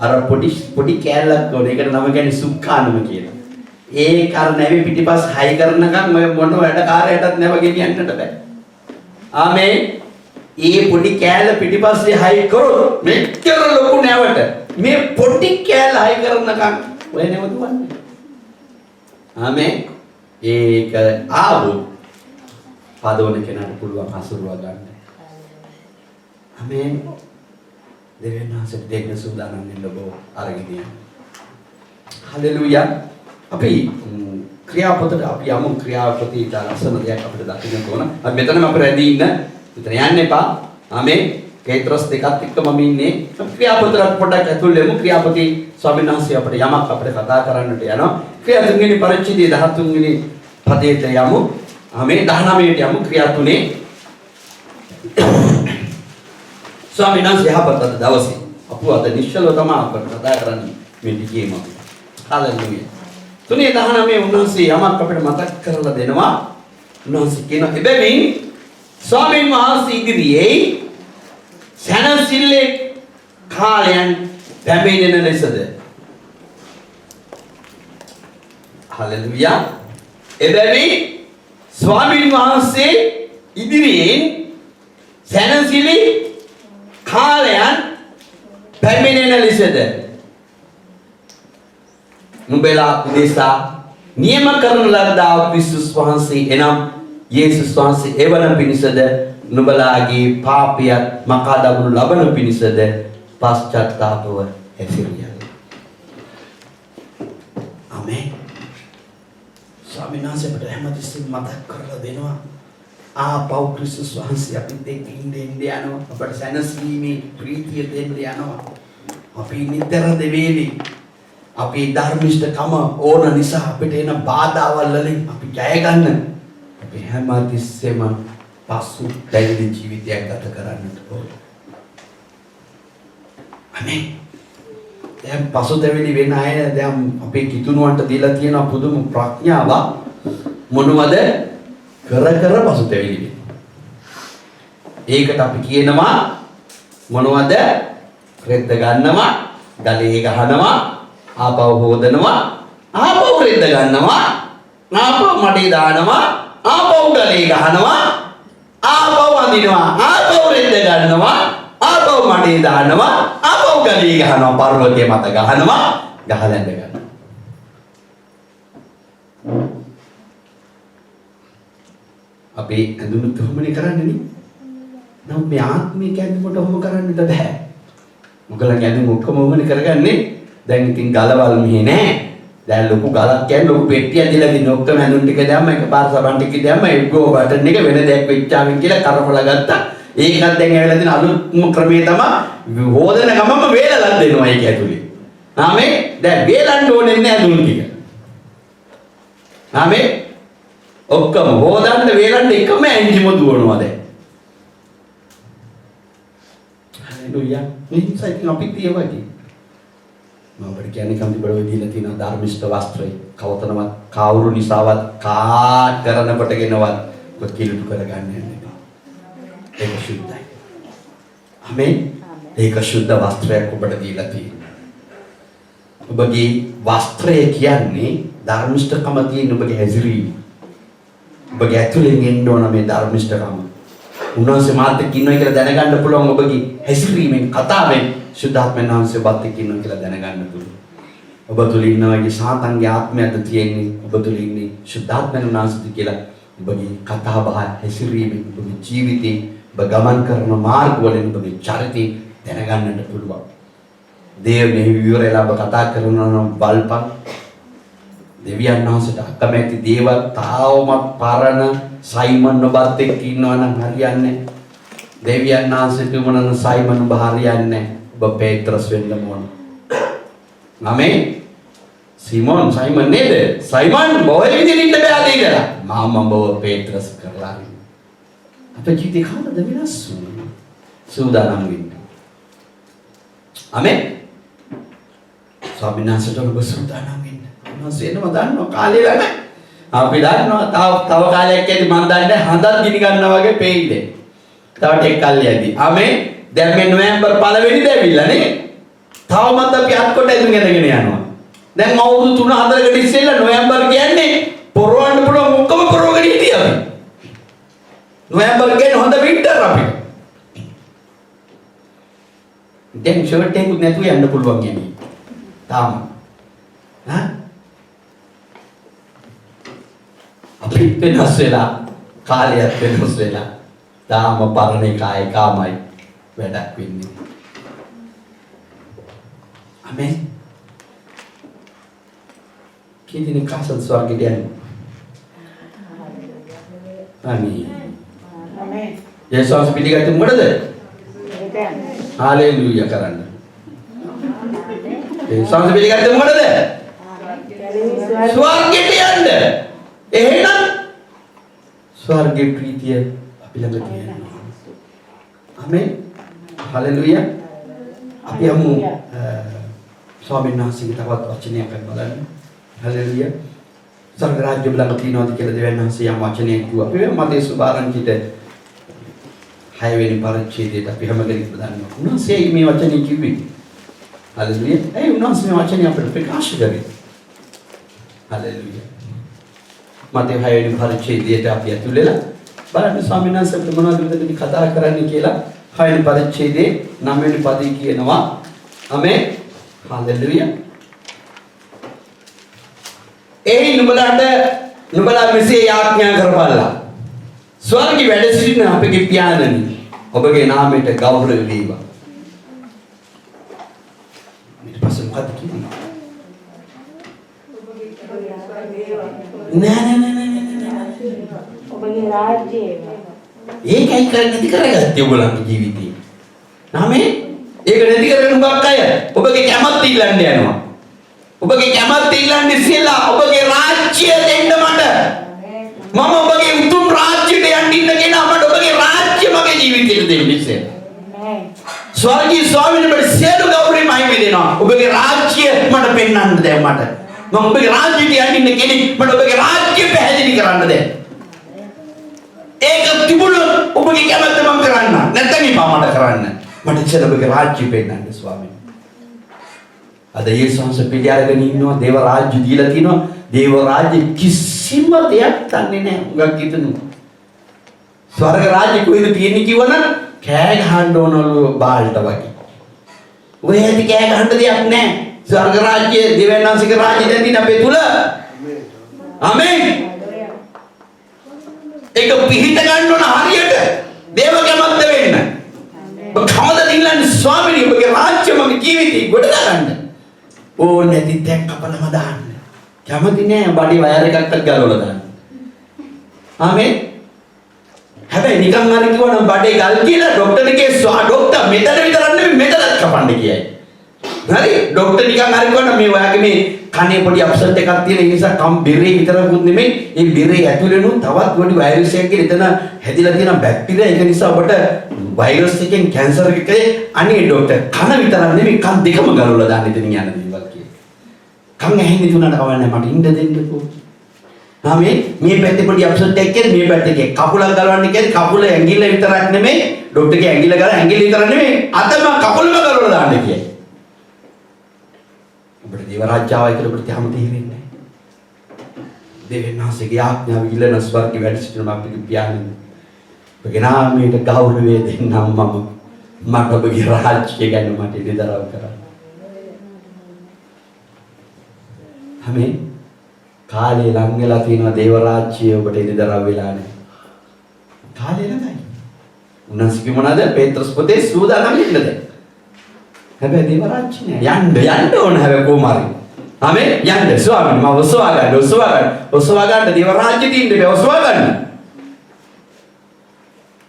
අර පොඩි කෑල්ලක් ඕනේ. ඒකට නම කියන්නේ සුක්කානම කියලා. ඒ කර නැවේ පිටිපස් හයි කරනකම් ඔය මොන වැඩ කාර්යයටත් නැව ගෙනියන්නට බෑ. ආමේ. ඒ පොඩි කෑල්ල පිටිපස්සේ හයි කරොත් මෙච්චර ලොකු නැවට මේ පොඩි කෑල්ල හයි කරනකම් ඔය නැව දුවන්නේ. ආමේ. ඒක ආවොත් පදවන කෙනාට පුළුවන් හසුරුවා ගන්න. ආමේන්. දෙවියන් වහන්සේට දෙන්න සූදානම් වෙන්න ඔබ අරගෙන යන්න. හලෙලූයා. අපි ක්‍රියාපතට අපි යමු. ක්‍රියාපතේ ලස්සන දෙයක් අපිට දකින්න ඕන. අපි මෙතනම අපි රැඳී ඉන්න. මෙතන යන්න එපා. ආමේන්. පේත්‍රස් 2ත් එක්ක මම ඉන්නේ. ක්‍රියාපතට පොඩ්ඩක් ඇතුල් වෙමු. ක්‍රියාපතේ ස්වාමීන් වහන්සේ අපිට යමක් අපිට කතා කරන්නට යනවා. ක්‍රියා 3 වෙනි පරිච්ඡේදයේ 13 වෙනි පදයට යමු. ආමේන්. 19ට යමු. ක්‍රියා 3 ස්වාමීන් වහන්සේ යහපත් දවසේ අපු අද නිශ්චලව තමයි අපට කතා කරන්නේ මේ දිගේම. හalleluya. 3:19 උන්වහන්සේ යමක් අපිට මතක් කරලා දෙනවා. උන්වහන්සේ කියනවා එබැවින් ස්වාමීන් වහන්සේ ඉදිරියේ සැනසille කාලයන් පැමිණෙන ලෙසද. හලෙලුයා. එබැවින් ස්වාමීන් වහන්සේ ඉදිරියෙන් සැනසෙලි කාලයන් පැමිණෙන ලෙසද නුඹලා උදෙසා නියම කරන ලද්දා ක්‍රිස්තුස් වහන්සේ එනම් යේසුස් වහන්සේ එවන පිණිසද නුඹලාගේ පාපයත් මකා දමනු ලබන පිණිසද පශ්චාත්තාපව හැසිරියන්න. ආමේන්. ස්වාමීන් වහන්සේ අපට හැමතිස්සෙම මතක් කරලා දෙනවා ආපෞ ක්‍රිස්තුස් වහන්සේ අපිට ඉන්න යනවා. අපට සැනසීමේ ප්‍රීතිය දෙන්න යනවා. අපි නිතර දෙවේලි අපේ ධර්මිෂ්ඨකම ඕන නිසා අපිට එන බාධාවල් වලින් අපි ජය ගන්න. අපි හැමතිස්සෙම පසු පැවිදි ජීවිතයක් ගත කරන්නට ඕන. අනේ දැන් පසුතැවිලි වෙන අය දැන් අපේ කිතුණුවන්ට දීලා තියෙන පුදුම ප්‍රඥාව මොනවද කර පසුතැවිලි වෙන. ඒකට අපි කියනවා මොනවද රෙද්ද ගන්නවා, ගලේ ගහනවා, ආපහු හොදනවා, ආපහු රෙද්ද ගන්නවා, ආපහු මඩේ දානවා, ආපහු ගලේ ගහනවා, ආපහු අඳිනවා, ආපහු රෙද්ද ගන්නවා, ආපහු මඩේ දානවා, ආපහු ගලේ ගහනවා, පර්වතයේ මත ගහනවා, ගහලා ඇඳ ගන්නවා. අපි ඇඳුණු තුමනේ කරන්නේ නේ. නම් මේ ආත්මය කියන්නේ මොකට ඔහොම කරන්නද බෑ. මොකලන් ඇඳුම් ඔක්කොම ඔහොමනේ කරගන්නේ. දැන් ඉතින් ගලවල් මෙහෙ නෑ. දැන් ලොකු ගලක් කියන්නේ ලොකු පෙට්ටියක් දීලා දින ඔක්කොම ඇඳුම් ටික දැම්ම එකපාර සබන් ටික දැම්ම එක්ගෝ බටන් එක වෙන දෙයක් වෙච්චාවෙන් කියලා කරපොලා ගත්තා. ඒකත් දැන් ඇවිල්ලා දින අලුත්ම ක්‍රමයේ තමයි හොදන ගමම වේලලක් දෙනවා ඒක ඇතුලේ. ආමේ දැන් වේලන්න ඕනේ නෑ ඇඳුම් ටික. ආමේ ඔක්කොම හොදන්න වේලන්න එකම එන්ජිම දුවනවා දැන්. හලෙලුයා. මේ සයිකින් අපිට ඒ වගේ මම ඔබට කියන්නේ කම්පි බඩ වෙදීලා තියෙන ධර්මිෂ්ඨ වස්ත්‍රය කවතනවත් කවුරු නිසාවත් කාට් කරන කොටගෙනවත් ඔබ කිලුට කරගන්න යන්නේ. ඒක සුද්ධයි. ආමේන්. ඒක සුද්ධ වස්ත්‍රයක් ඔබට දීලා තියෙනවා. ඔබගේ වස්ත්‍රය කියන්නේ ධර්මිෂ්ඨකම තියෙන ඔබගේ හැසිරීම. ඔබගේ ඇතුලෙන් එන්න ඕන මේ ධර්මිෂ්ඨකම. උන්වහන්සේ මාත් එක්ක ඉන්නවා කියලා දැනගන්න පුළුවන් ඔබගේ හැසිරීමෙන් කතාවෙන් සුද්ධාත්මයන් වහන්සේ ඔබත් එක්ක ඉන්නවා කියලා දැනගන්න පුළුවන්. ඔබ තුල ඉන්නවාගේ සාතන්ගේ ආත්මයද තියෙන්නේ ඔබ තුල ඉන්නේ සුද්ධාත්මයන් වහන්සේ කියලා ඔබගේ කතා බහ හැසිරීමෙන් ඔබගේ ජීවිතේ ඔබ ගමන් කරන මාර්ග වලින් ඔබගේ චරිතය දැනගන්නට පුළුවන්. දේව මෙහි විවරලා ඔබ කතා කරනවා නම් බලපන් දෙවියන් වහන්සේට අකමැති දේවල් තාවමත් පරණ සයිමන් ඔබත් එක්ක ඉන්නවා නම් හරියන්නේ. දෙවියන් වහන්සේට මොනන සයිමන් ඔබ හරියන්නේ. ඔබ පේත්‍රස් වෙන්න ඕන. ආමේන්. සයිමන් නේද? සයිමන් බොහෝ විදිහට ඉන්න බෑ කියලා. මම ඔබ පේත්‍රස් කරලා. අපේ ජීවිතේ කවදද වෙනස් වෙන්නේ? සූදානම් වෙන්න. ආමේන්. ස්වාමීන් වහන්සේට ඔබ සූදානම් වෙන්න. සේනම දන්නවා කාලේ නැහැ. අපි දන්නවා තව කාලයක් යද්දි මම දන්නේ හඳක් ගිනි ගන්නවා වගේ පෙයිද. තව ටික කල් යද්දි. ආමේ දැන් මේ නොවැම්බර් 1 වෙනිදා ඇවිල්ලා නේ. තවමත් අපි අත්කොට ඇඳුම් ඇඳගෙන යනවා. දැන් අවුරුදු 3-4කට ඉස්සෙල්ලා නොවැම්බර් කියන්නේ පොරවන්න පුළුවන් ඔක්කොම පොරවගෙන හිටියා අපි. නොවැම්බර් කියන්නේ හොඳ වින්ටර් අපි. දැන් ෂර්ට් එකක් නැතුව යන්න පුළුවන් කියන්නේ. තාම. හා අපි වෙනස් වෙලා කාලයක් වෙනස් වෙලා තාම පරණ එකයි කාමයි වැඩක් වෙන්නේ. ආමේන්. කීදින කාසල් ස්වර්ගයට යන්නේ. ආමේන්. ආමේන්. යේසුස් පිළිගත්තේ මොකටද? හාලෙලූයා කරන්න. යේසුස් පිළිගත්තේ මොකටද? ස්වර්ගයට යන්න. එහෙනම් ස්වර්ගයේ ප්‍රීතිය අපි ළඟ තියෙනවා. ආමේන්. හලෙලූයා. අපි යමු ස්වාමීන් වහන්සේගේ තවත් වචනයක් බලන්න. හලෙලූයා. ස්වර්ග රාජ්‍ය ළඟ තියෙනවාද කියලා දෙවියන් වහන්සේ යම් වචනයක් කිව්වා. අපි මතේ සුභාරංචිත 6 වෙනි පරිච්ඡේදයට අපි හැමදෙයක්ම දන්නවා. උන්වහන්සේ මේ වචනේ කිව්වේ हालेलुया. ඒ උන්වහන්සේ මේ වචනේ අපිට ප්‍රකාශ කරේ. हालेलुया. මතේ 6 වෙනි පරිච්ඡේදයට අපි ඇතුල් වෙලා බලන්න ස්වාමීන් වහන්සේ අපිට මොනවද මෙතනදී කතා කරන්නේ කියලා 6 වෙනි පරිච්ඡේදයේ 9 වෙනි පදේ කියනවා. ආමේන්. हालेलुया. ඒ නුඹලා මෙසේ යාඥා කරපල්ලා. ස්වර්ගී වැඩ සිටින අපගේ පියාණනි ඔබගේ නාමයට ගෞරව වේවා. ඊට පස්සේ මොකද කියන්නේ? නෑ. ඔබගේ රාජ්‍යය. ඒකයි නැති කරගත්තේ ඔයගොල්ලන්ගේ ජීවිතේ. නාමේ ඒක නැති කරගෙන උඹක් අය ඔබගේ කැමැත්ත ඉල්ලන්න යනවා. ඔබගේ කැමැත්ත ඉල්ලන්නේ ඉස්සෙල්ලා ඔබගේ රාජ්‍යය දෙන්න මට. මම ඔබගේ උතුම් රාජ්‍යයට යන්න ඉන්න කෙනා මට ඔබගේ රාජ්‍ය මගේ ජීවිතේට දෙන්න ඉස්සෙල්ලා. ස්වර්ගීය ස්වාමීන් වහන්සේ සියලු ගෞරවයෙන් අයිමි දෙනවා. ඔබගේ රාජ්‍ය මට පෙන්වන්න දැන් මට. මම ඔබගේ රාජ්‍යයට යන්න ඉන්න කෙනෙක් මට ඔබගේ රාජ්‍ය පැහැදිලි කරන්න දැන්. ඒක තිබුණොත් ඔබගේ කැමැත්ත මම කරන්න. නැත්නම් ඉපා මට කරන්න. මට ඉස්සෙල්ලා ඔබගේ රාජ්‍ය පෙන්වන්න ස්වාමීන්. අද යේසුස් වහන්සේ පිළිඅරගෙන ඉන්නවා දේව රාජ්‍ය දීලා තිනවා. දේව රාජ්‍ය කිසිම දෙයක් දන්නේ නැහැ. උගක් හිතනු. ස්වර්ග රාජ්‍ය කොහෙද තියෙන්නේ කිව්වනම් කෑ ගහන්න ඕනලු බාල්ට වගේ. ඔය ඇති කෑ ගහන්න දෙයක් නැහැ. ස්වර්ග රාජ්‍ය දෙවියන්වහන්සේගේ රාජ්‍ය දැන් තියෙන අපේ තුල. ආමේන්. ඒක පිහිට ගන්න ඕන හරියට දේව කැමැත්ත වෙන්න. ඔබ කවදද ඉල්ලන්නේ ස්වාමීනි ඔබගේ රාජ්‍ය මගේ ජීවිතේ ගොඩ දාගන්න. ඕනේ නැති තැන් කපලම දාන්න. කැමති නෑ බඩි වයර් එකකට ගලවලා දාන්න. ආමේන්. හැබැයි නිකන් හරි කිව්වනම් බඩේ ගල් කියලා ડોක්ටර්ගේ ડોක්ටර් මෙතන විතරක් නෙමෙයි මෙතනත් කපන්න කියයි. හරි ડોක්ටර් නිකන් හරි කිව්වනම් මේ ඔයාගේ මේ කනේ පොඩි අප්සෙට් එකක් තියෙන නිසා කම් බෙරේ විතරකුත් නෙමෙයි මේ බෙරේ ඇතුළේනු තවත් පොඩි වෛරස් එකක් එතන හැදිලා තියෙන බැක්ටීරියා ඒක නිසා ඔබට වෛරස් එකෙන් කැන්සර් එකේ අනේ ડોක්ටර් කන විතරක් නෙමෙයි කන් දෙකම ගලවලා දාන්න ඉතින් යන දේවල් කියලා. කන් ඇහෙන්නේ තුනට කවන්නේ මට ඉන්න දෙන්නකෝ. මේ පැත්තේ පොඩි අප්සෙට් එකක් කියන්නේ මේ පැත්තේ කකුලක් ගලවන්න කියන්නේ කකුල ඇඟිල්ල විතරක් නෙමෙයි ડોක්ටර්ගේ ඇඟිල්ල ගාලා ඇඟිල්ල විතරක් නෙමෙයි අතම කකුලම ගලවලා දාන්න කියයි. ඔබට දේව රාජ්‍යාවයි කියලා ඔබට හැම තේරෙන්නේ නැහැ. දෙවියන්වහන්සේගේ ආඥාව ඉල්ලන ස්වර්ගයේ වැඩ සිටින අපේ පියාණන්. ඔබගේ නාමයට ගෞරවය දෙන්නම් මට ඔබගේ රාජ්‍ය ගැන මට ඉදරව් කරන්න. ආමේන්. කාලේ ලං වෙලා තියෙනවා දේව රාජ්‍යය ඔබට ඉදරව් වෙලා නැහැ. කාලේ ළඟයි. උන්වහන්සේ මොනවාද පේත්‍රස් පොතේ සූදානම් වෙන්න දැන්. හැබැයි දේව රාජ්‍ය නෑ. යන්න ඕන හැබැයි කොහොමද? ආමේන් යන්න ස්වාමීන් මම ඔසවා ගන්න දේව රාජ්‍ය තියෙන්න බෑ ඔසවා ගන්න.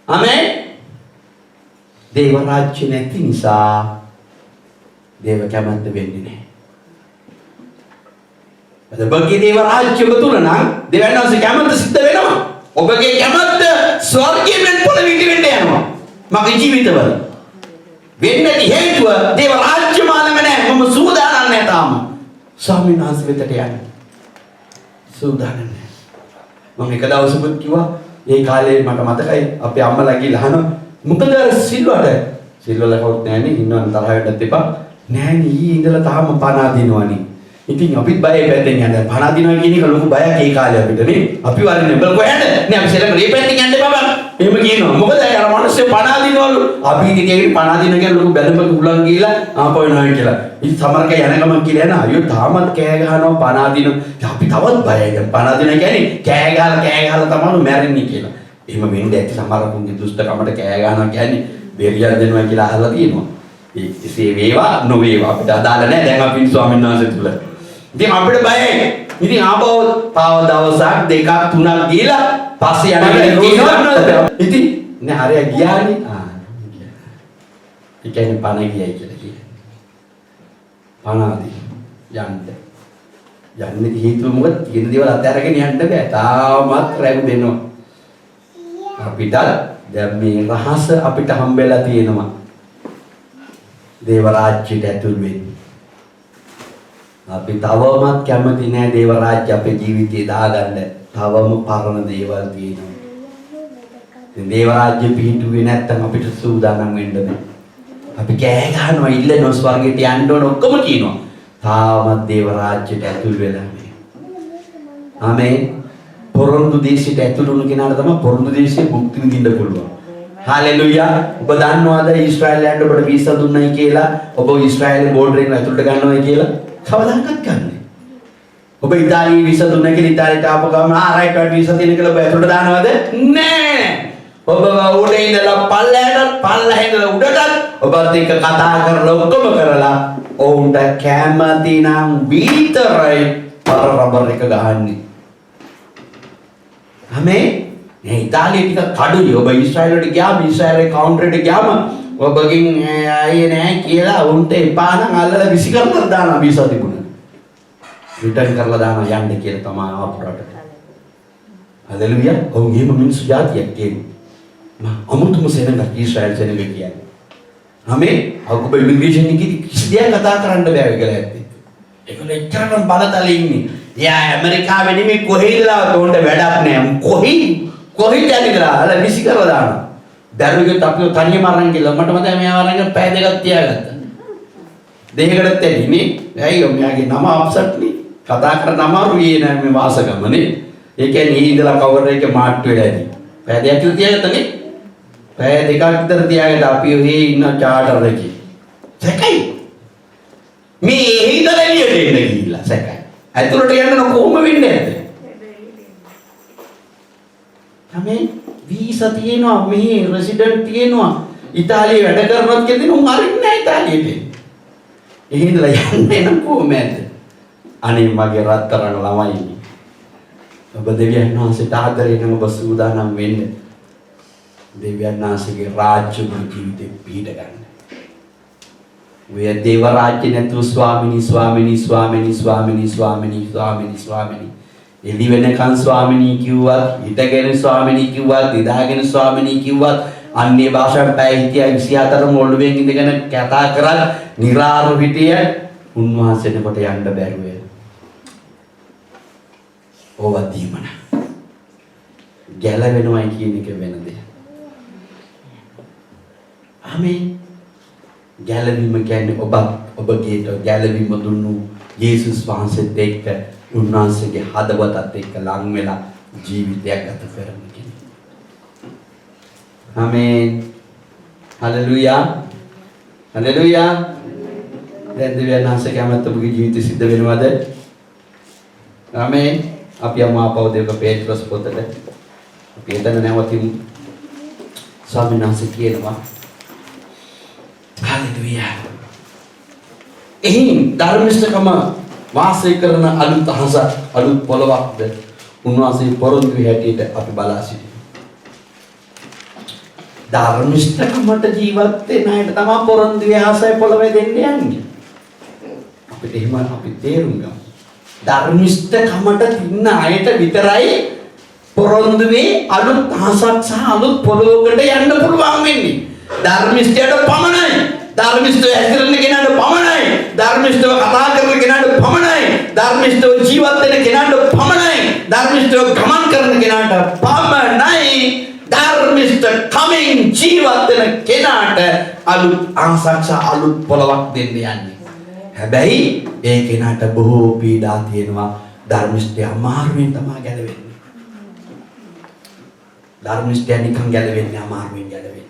ආමේන්. දේව රාජ්‍ය නැති නිසා දේව කැමැත්ත වෙන්නේ නැහැ. ඔබගේ දේව රාජ්‍ය ඔබ තුල නම් දෙවියන්වහන්සේ කැමැත්ත සිද්ධ වෙනවා. ඔබගේ කැමැත්ත ස්වර්ගයෙන් වෙන පොළොවේ ඉඳින්න යනවා. මගේ ජීවිතවල වෙන්නේ හේතුව දේව රාජ්‍ය මාළඟ නැහැ. මම සූදානම් නැහැ තාම. ස්වාමීන් වහන්සේ වෙතට යන්න. සූදානම් නැහැ. මම එක දවසකුත් කිව්වා ඒ කාලේ මට මතකයි අපේ අම්මලා ගිහලා අහනවා මොකද සිල්වල කවුරුත් නැහැනේ ඉන්නවන් තරහ වෙන්නත් එපා. නෑනේ ඊ ඉඳලා තාම පණ අදිනවනේ. ඉතින් අපිත් බයයි පැත්තෙන් යන්න. පණ අදිනවා කියන එක ලොකු බයක් ඒ කාලේ අපිට නේ. අපි වරිනේ බල කොහෙද? නේ අපි සෙලම මේ පැත්තෙන් යන්න බබා. එහෙම කියනවා. මොකද අර මිනිස්සු පණ අදිනවලු. අපි ඉතින් පණ අදින කියන ලොකු බැලමක උලන් ගිහලා ආපහු එනවා කියලා. ඉතින් සමහරක යන ගමන් කියලා යන අයියෝ තාමත් කෑ ගහනවා පණ අදිනවා. අපි තවත් බයයි. දැන් පණ අදිනවා කියන්නේ කෑ ගහලා තමයි මැරෙන්නේ කියලා. එහෙම වෙන්නේ ඇති සමහරකුන්ගේ දුෂ්ටකමට කෑ ගහනවා කියන්නේ බෙරියක් දෙනවා කියලා අහලා තියෙනවා. ඒ වේවා නොවේවා අපිට අදාළ නැහැ. දැන් අපි ස්වාමීන් වහන්සේ තුල ඉතින් අපිට බයයි. ඉතින් ආපහු තව දවසක් දෙකක් තුනක් ගිහලා පස්සේ යනවා. ඉතින් නේ හරිය ගියානේ. ඒ කියන්නේ පණ ගියයි කියලා කියන්නේ. පණාදී යන්නේ හේතුව මොකද? තියෙන දේවල් අත්හැරගෙන යන්න බෑ. තාමත් රැව් දෙනවා. අපිට දැන් මේ රහස අපිට හම්බෙලා තියෙනවා. දේව රාජ්‍යයට ඇතුල් වෙන්න. අපි තවමත් කැමති නෑ දේව රාජ්‍ය අපේ ජීවිතේ දාගන්න. තවම පරණ දේවල් තියෙනවා. ඉතින් දේව රාජ්‍ය පිහිටුවේ නැත්තම් අපිට සූදානම් වෙන්න බෑ. අපි කෑ ගහනවා ඉල්ලනවා ස්වර්ගයට යන්න ඕන ඔක්කොම කියනවා. තාමත් දේව රාජ්‍යයට ඇතුල් වෙලා නැහැ. ආමේන්. පොරොන්දු දේශයට ඇතුළු වුණ කෙනාට තමයි පොරොන්දු දේශයේ භුක්ති විඳින්න පුළුවන්. හාලෙලූයා. ඔබ දන්නවද ඊශ්‍රායලයන්ට ඔබට වීසා දුන්නයි කියලා ඔබ ඊශ්‍රායලේ බෝඩරෙන් ඇතුළට ගන්නවයි කියලා? කවදාකවත් ගන්නෑ. ඔබ ඉතාලියේ වීසා දුන්නා කියලා ඉතාලියට ආපු ගමන් රයිට් වලට වීසා තියෙන කියලා ඔබ ඇතුළට දානවද? නෑ. ඔබ උඩේ ඉඳලා පල්ලෙහාට ඉඳලා උඩට ඔබත් එක්ක කතා කරලා ඔක්කොම කරලා ඔවුන්ට කැමති නම් විතරයි පරරබර් එක ගහන්නේ. ආමේන්. මේ ඉතාලිය ටික කඩුයි. ඔබ ඊශ්‍රායලට ගියාම ඊශ්‍රායලේ කවුන්ටරේට ගියාම ඔබගෙන් ආයේ නෑ කියලා උන්ට එපා නම් අල්ලලා විසි කරලා දානවා වීසා තිබුණා. රිටර්න් කරලා දානවා යන්න කියලා තමයි ආපු රටට. හalleluya. ඔවුන්ගේම මිනිස්සු జాතියක් කියන්නේ. අමුතුම සෙනඟ ඊශ්‍රායල් සෙනඟ කියන්නේ. ආමේන්. ඔබ ඉමිග්‍රේෂන් එකේ කිසි දෙයක් කතා කරන්න බෑ කියලා ඇත්තේ. ඒගොල්ලෝ එච්චරම බලතලේ ඉන්නේ. එයා ඇමරිකාවේ නෙමෙයි කොහේ ඉඳලා තෝන්ට වැඩක් නෑ. කොහෙද යන්නේ අල විසි කරලා දානවා. දරුවෙකුත් අපිව තනියම අරන් ගිහලා මට මතකයි මෙයා අරන් පැය දෙකක් තියාගත්තා. දෙයකටත් ඇදිනේ. ඇයි මෙයාගේ නම අප්සෙට් නේ. කතා කරන අමාරුයි නෑ මේ වාසගමනේ. ඒ කියන්නේ ඉඳලා කවර් එකේ මාට් වෙලා ඇති. පැය දෙකක් තියාගත්තනේ. පැය දෙකක් විතර තියාගෙන අපි ඔහේ ඉන්න චාටර් එකේ. සැකයි. මේ ඉඳලා එළියට එන්න ගිහිල්ලා සැකයි. ඇතුළට යන්න කොහොම වෙන්නේ නැද්ද? ආමේන්. වීසා තියෙනවා මෙහි රෙසිඩන්ට් තියෙනවා. ඉතාලියේ වැඩ කරනවත් කියන්නේ උන් අරින්නේ නැහැ ඉතාලියට. එහෙනම් යන්නේ නම් කොහොමද? අනේ මගේ රත්තරන් ළමයි. ඔබ දෙවියන් වහන්සේට ආදරේ නම් ඔබ සූදානම් වෙන්න. දෙවියන් වහන්සේගේ රාජ්‍ය ජීවිතේ පිහිට ගන්න. ඔය දේව රාජ්‍ය නැතුව ස්වාමිනී එළි වෙනකන් ස්වාමිනී කිව්වත්, හිටගෙන ස්වාමිනී කිව්වත්, නිදාගෙන ස්වාමිනී කිව්වත්, අන්‍ය භාෂාවෙන් පැය හිටියා 24ම ඔළුවෙන් ඉඳගෙන කතා කරත් නිරාරු හිටිය උන්වහන්සේට කොට යන්න බැරුව වෙනවා. ඕවදීමන. ගැලවෙනවා කියන එක වෙන දෙයක්. ආමේන්. ගැලවීම කියන්නේ ඔබගේ ගැලවීම දුන්නු යේසුස් වහන්සේත් එක්ක උන්වහන්සේගේ හදවතත් එක්ක ලං වෙලා ජීවිතයක් ගත කරන්න කෙනෙක්. ආමේන්. හalleluya. හalleluya. දැන් දෙවියන් වහන්සේ කැමැත්ත ඔබගේ ජීවිතේ සිද්ධ වෙනවද? ආමේන්. අපි යමු ආපහු දෙක පේත්‍රස් පොතට. අපි එතන නැවතිමු. ස්වාමීන් වහන්සේ කියනවා හalleluya. එහින් ධර්මිෂ්ඨකම වාසය කරන අලුත් අහස අලුත් පොළවක්ද උන්වහන්සේ පොරොන්දු හැටියට අපි බලා සිටිනවා. ධර්මිෂ්ඨකමට ජීවත් වෙන අයට තමයි පොරොන්දුවේ ආසය පොළවේ දෙන්නේ යන්නේ. අපිට එහෙම අපි තේරුම් ගමු. ධර්මිෂ්ඨකමට තින්න අයට විතරයි පොරොන්දුවේ අලුත් අහසක් සහ අලුත් පොළොවකට යන්න පුළුවන් වෙන්නේ. ධර්මිෂ්ඨයට පමණයි. ධර්මිෂ්ඨව හැසිරෙන කෙනාට පමණයි. ධර්මිෂ්ඨව කතා කරන කෙනාට පමණයි. ධර්මිෂ්ඨව ජීවත් වෙන කෙනාට පමණයි. ධර්මිෂ්ඨව ගමන් කරන කෙනාට පමණයි. ධර්මිෂ්ඨ කමින් ජීවත් වෙන කෙනාට අලුත් අංශක්ෂ අලුත් පොළවක් දෙන්න යන්නේ. හැබැයි ඒ කෙනාට බොහෝ පීඩා තියෙනවා. ධර්මිෂ්ඨය අමාරුවෙන් තමයි ගැලවෙන්නේ. ධර්මිෂ්ඨය නිකන් ගැලවෙන්නේ අමාරුවෙන් ගැලවෙන්නේ.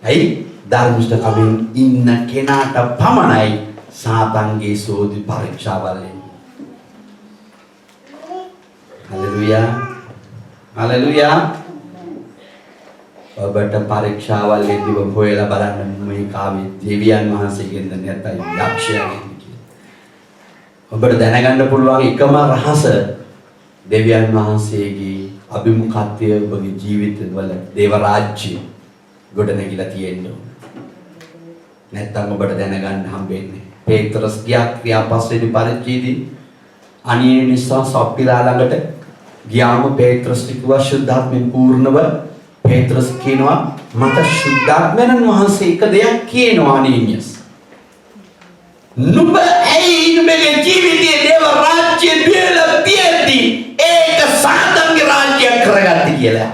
ඇයි? ධර්මිෂ්ඨ කමින් ඉන්න කෙනාට පමණයි සාතන්ගේ සෝදි පරීක්ෂාවල් එන්නේ. හalleluya. හalleluya. ඔබට පරීක්ෂාවල් එද්දී ඔබ හොයලා බලන්න මේ කාවේ දෙවියන් වහන්සේගෙන්ද නැත්නම් යක්ෂයාගෙන්ද කියලා. ඔබට දැනගන්න පුළුවන් එකම රහස දෙවියන් වහන්සේගේ අභිමුඛත්වය ඔබගේ ජීවිතවල දේව රාජ්‍යය ගොඩ නැගිලා තියෙනවා. නැත්තම් ඔබට දැනගන්න හම්බෙන්නේ පේත්‍රස් ගියා ක්‍රියාපස්වෙනි පරිච්ඡේදයේ අනිය නිසා සප්පිරා ළඟට ගියාම පේත්‍රස් කිව්වා ශුද්ධාත්මෙන් පූර්ණව. පේත්‍රස් කියනවා මට ශුද්ධාත්මයන් වහන්සේ එක දෙයක් කියනවා අනියස්. නුඹ ඇයි නුඹගේ ජීවිතයේ දේව රාජ්‍ය දියලා තියෙද්දි ඒක සාතන්ගේ රාජ්‍යයක් කරගත්තේ කියලා.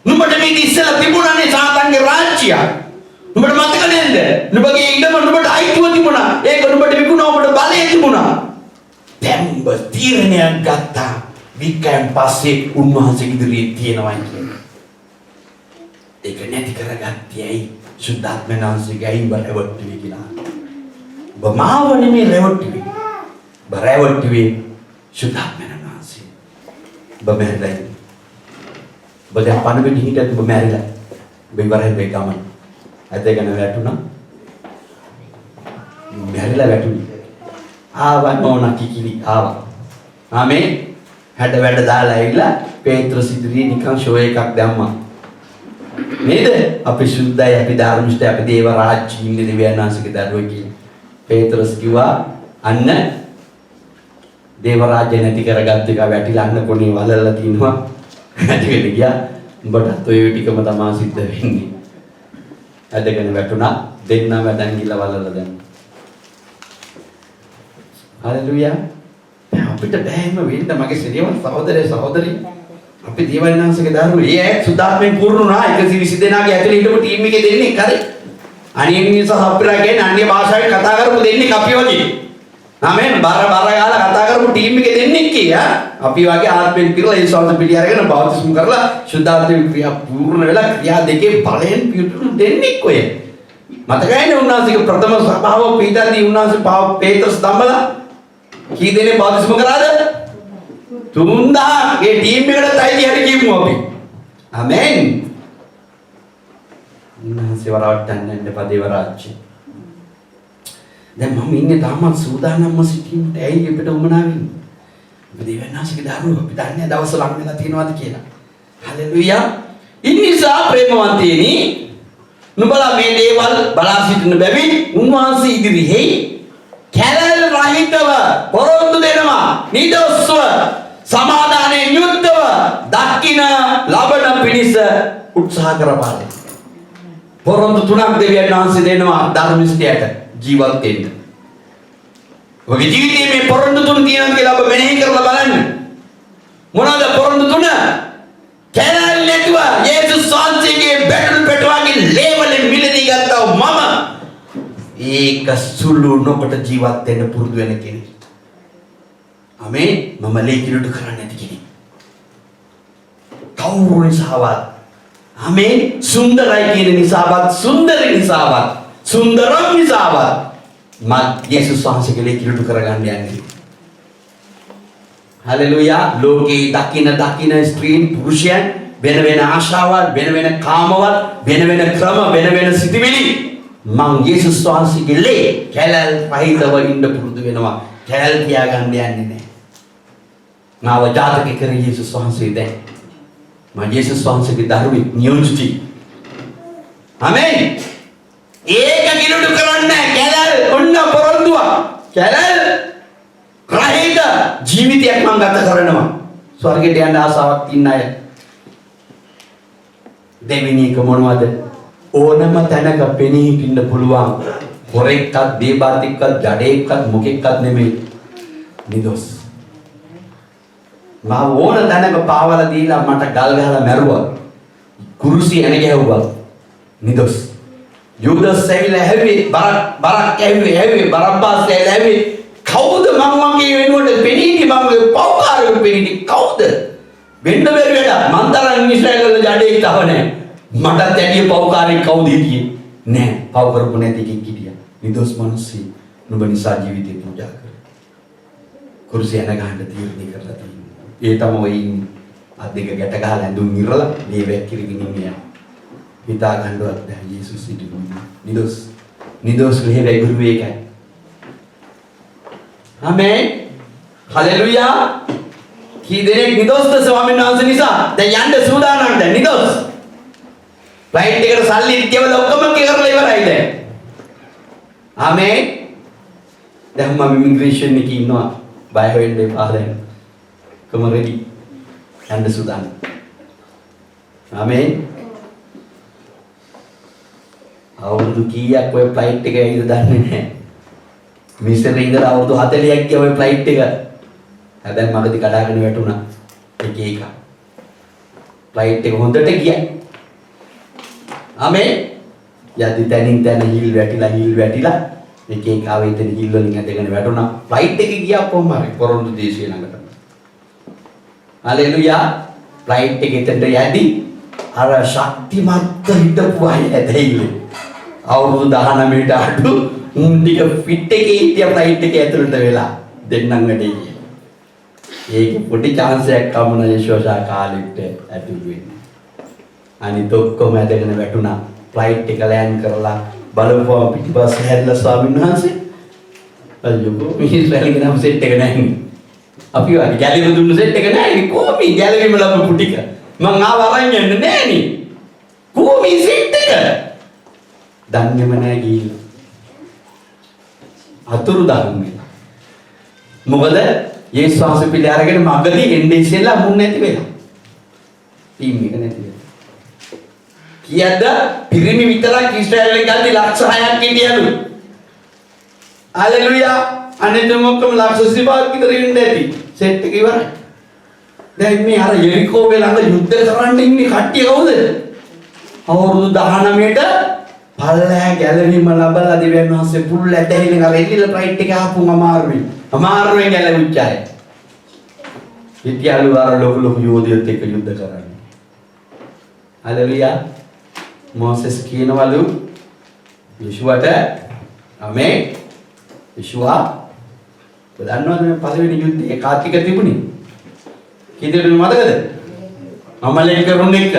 නුඹට මේ ඉස්සෙල්ලා තිබුණානේ සාතන්ගේ රාජ්‍ය රාජ්‍යය. නුඹට මතක නේද? නුඹගේ ඉඩම නුඹට අයිතිව තිබුණා. ඒක නුඹට විකුණා ඔබට බලය තිබුණා. දැන් ඔබ තීරණයක් ගත්තා. වික්කයන් පස්සේ උන්වහන්සේ ඉදිරියේ තියෙනවා කියන්නේ. ඒක නැති කරගත්තේ ඇයි? සුද්ධාත්මයන් වහන්සේගේ අයින් රැවට්ටුවේ කියලා. ඔබ මාව නෙමෙයි රැවට්ටුවේ. ඔබ රැවට්ටුවේ සුද්ධාත්මයන් වහන්සේ. ඔබ මැරිලා. ඔබ දැන් පණුවෙන් හිටියත් ඔබ මැරිලා. ඔබ ඉවරයි මේ ගමන. ඇදගෙන වැටුණා. මැරිලා වැටුණා. ආවා නෝනා කිකිලි ආවා. ආමේ හැඩ වැඩ දාලා ඇවිල්ලා පේත්‍රස් ඉදිරියේ නිකන් ෂෝ එකක් දැම්මා. නේද? අපි සුද්ධයි, අපි ධර්මිෂ්ඨයි, අපි දේව රාජ්‍යයේ ඉන්නේ දෙවියන් වහන්සේගේ දරුවෝ කියලා. පේත්‍රස් කිව්වා අන්න දේව රාජ්‍ය නැති කරගත්ත එක වැටිලා අන්න කොනේ වලල්ලා තිනවා. නැති වෙන්න ගියා. උඹට ඔය ටිකම තමයි සිද්ධ වෙන්නේ. ඇදගෙන වැටුණා. දෙන්නම වැටන් ගිහලා වලල්ලා දැන්. හalleluya. අපිට බෑම වෙන්න මගේ සිරියවත් සහෝදරේ සහෝදරි. අපි දේවයන් වහන්සේගේ දරුවෝ ඒ සුද්ධාත්මෙන් පුරුණුනා 120 දෙනාගේ ඇතුලේ හිටපු ටීම් එකේ දෙන්නේ කරේ. අනිත් නිසා අපිලා කියන්නේ අන්‍ය භාෂාවෙන් කතා කරපු දෙන්නේ අපි වගේ. ආමෙන් බර ගාලා කතා කරපු ටීම් එකේ දෙන්නේ කියා. අපි වගේ ආත්මෙන් පිරලා ඒ සෞන්ද පිළි අරගෙන බෞද්ධිස්ම කරලා සුද්ධාත්මෙන් ක්‍රියා පූර්ණ වෙලා ක්‍රියා දෙකේ බලයෙන් පිටුණු දෙන්නේ කොය. මතකයිනේ උන්වහන්සේගේ ප්‍රථම සභාව පීඨාදී උන්වහන්සේ පේත්‍රස් දම්බලා කී දෙනේ බෞද්ධිස්ම කරාද? 3000 ගේ ටීම් එකටත් අයිති හරි කියමු අපි. ආමෙන්. උන්වහන්සේ වරවට්ටන්න යන්න පදේව රාජ්‍ය. දැන් මම ඉන්නේ තාමත් සූදානම්ව සිටීමට ඇයි අපිට උමනා වෙන්නේ? අපි දෙවියන්වහන්සේගේ දරුවෝ අපි දන්නේ දවස් ලඟ වෙලා තියෙනවාද කියලා. හalleluya. ඉන්නිසා ප්‍රේමවන්තයනි නුඹලා මේ දේවල් බලා සිටින බැවින් උන්වහන්සේ ඉදිරියේ කැලල් රහිතව පොරොන්දු දෙනවා නිදොස්ව සමාදානයෙන් යුක්තව දක්ින ලබන පිණිස උත්සාහ කරපාල. පොරොන්දු තුනක් දෙවියන් වහන්සේ දෙනවා ධර්මිෂ්ඨයට ජීවත් වෙන්න. ඔබේ ජීවිතයේ මේ පොරොන්දු තුන තියෙනවා කියලා ඔබ මෙනෙහි කරලා බලන්න. මොනවාද පොරොන්දු තුන? කැලල් නැතුව යේසුස් වහන්සේගේ බැටළු පෙටුවාගේ ලේවලින් මිලදී ගත්තා මම ඒක සුළු නොකොට ජීවත් වෙන්න පුරුදු වෙන කෙනෙක්. ආමේන්. මම ලේකිනුට කරන්නේ නැති කෙනෙක්. කවුරු නිසාවත් ආමේන් සුන්දරයි කියන නිසාවත් සුන්දරි නිසාවත් සුන්දරම් නිසාවත් මම යේසුස් වහන්සේගේ ලේකිනුට කරගන්න යන්නේ. හalleluya. ලෝකේ දකින ස්ත්‍රීන් පුරුෂයන් වෙන වෙන ආශාවල් වෙන වෙන කාමවල් වෙන වෙන ක්‍රම වෙන වෙන සිතිවිලි මං යේසුස් වහන්සේගේ ලේ කැලල් රහිතව ඉන්න පුරුදු වෙනවා. කැලල් තියාගන්න යන්නේ නැහැ. මාව ජාතක කර යේසුස් වහන්සේ දැන් මම යේසුස් වහන්සේගේ දරුවෙක් නියෝජිතයි. ආමේන්. ඒක කිලුට කරන්නේ කැලල් ඔන්න පොරොන්දුව. කැලල් රහිත ජීවිතයක් මම ගත කරනවා. ස්වර්ගයට යන්න ආසාවක් තියන අය. දෙවෙනි එක මොනවද? ඕනම තැනක පෙනී හිටින්න පුළුවන්. හොරෙක්වත්, දේබාතික්වත්, ජඩේක්වත්, මොකෙක්වත් නෙමෙයි. නිදොස්. මම ඕන තැනක පාවලා දීලා මට ගල් ගහලා මැරුවා. කුරුසිය එන ගැහුවා. නිදොස්. යුදස් ඇවිල්ලා හැවි බරක් ඇවි බරබ්බාස් ඇවි කවුද මම වගේ වෙනුවට පෙනීටි මම පව්කාරයෙක් පෙනීටි කවුද? වෙන්න බැරි වැඩ මන් තරම් ඉස්රායල් වල ජඩේක් තව නැහැ. මටත් ඇඩිය පව්කාරයෙක් කවුද හිටියේ? නෑ. පව් කරපු නැති කෙනෙක් හිටියා. නිදොස් මිනිස්සු නුඹ නිසා ජීවිතේ පූජා කරා. කුරුසිය යන ගහන්න තීරණය කරලා තියෙනවා. ඒ තමයි ඉන්නේ. අත් දෙක ගැට ගහලා ඇඳුම් ඉරලා මේ වැක්කිරිගෙන ඉන්නේ. හිතා ගන්නවත් බෑ යේසුස් සිටිනවා. නිදොස් වෙහෙරයි ගුරුවේ එකයි. ආමේන්. හalleluya. කී දෙනෙක් නිදොස්ද ස්වාමීන් වහන්සේ නිසා? දැන් යන්න සූදානම්ද? නිදොස්. ෆ්ලයිට් එකට සල්ලි ගෙවලා ඔක්කොම කරලා ඉවරයි දැන්. ආමේන්. දැන් මම ඉමිග්‍රේෂන් එකේ ඉන්නවා. බය වෙන්න එපා දැන්. කොම රෙඩි. යන්න සූදානම්. ආමේන්. අවුරුදු කීයක් ඔය ෆ්ලයිට් එක ඇවිද දන්නේ නැහැ. මිස්ටර් ඉඳලා අවුරුදු 40ක් ගියා ඔය ෆ්ලයිට් එක. හැබැයි මගදී කඩාගෙන වැටුණා. එක. ෆ්ලයිට් එක හොඳට ගියා. ආමේන්. යද්දි තනින් තන හිල් වැටිලා එක එක ආවෙ ඉතින් හිල් වලින් ඇදගෙන වැටුණා. ෆ්ලයිට් එකේ ගියා කොහොම හරි පොරොන්දු දේශය ළඟට. හලෙලුයා. ෆ්ලයිට් එකේ එතනට යද්දි අර ශක්තිමත් හිටපු අය ඇදහිල්ලේ. අවුරුදු 19ට අඩු උන් ටික ෆිට් එකේ හිටිය ෆ්ලයිට් එකේ ඇතුළට වෙලා දෙන්නම් වැඩේ ගියා. ඒක පොඩි chance එකක් වුණා යශෝෂා කාලෙට ඇතුළු වෙන්න. අනිත් ඔක්කොම ඇදගෙන වැටුණා. ෆ්ලයිට් එක ලෑන්ඩ් කරලා බලපුවා පිටිපස්සේ හැරිලා ස්වාමීන් වහන්සේ අයියෝ මිනිස් වැලිගෙන නම් සෙට් එක නැහැ නේ. අපි වගේ ගැලවෙ දුන්න සෙට් එක නැහැ නේ. කොහොමද ගැලවෙම ලබපු ටික? මං ආව අරන් යන්න නැහැ නේ. කොහොමද සෙට් එක? දන්නේම නැහැ ගිහිල්ලා. අතුරු දන්නේ. මොකද යේසුස් වහන්සේ පිළි අරගෙන මගදී එන්නේ ඉස්සෙල්ලා මුන් නැති වෙලා. ටීම් එක නැති වෙලා. කීයද පිරිමි විතරක් ඊශ්‍රායලෙන් ගල්දී ලක්ෂ 6ක් හිටියලු. හලෙලුයා. අනිත් මොකක්ම ලක්ෂ 35ක් විතර ඉන්න ඇති. සෙට් එක ඉවරයි. දැන් මේ අර යෙරිකෝගේ ළඟ යුද්ධ කරන්න ඉන්නේ කට්ටිය කවුද? අවුරුදු 19ට පල්ලෑ ගැලවීම ලබලා දෙවියන් වහන්සේ පුල් ඇදහිලින් අර එල්ලිලා ෆ්ලයිට් එක ආපුම අමාරුවෙන් ගැලවිච්ච අය. ඉතියාලු අර ලොකු යෝධයොත් එක්ක යුද්ධ කරන්නේ. හලෙලුයා. මොසෙස් කියනවලු යේෂුවට ආමේ යේෂුවා දන්නවද මේ පළවෙනි යුද්ධයේ කාතික තිබුණේ කීයද මතකද? අමලෙන් කරුණ එක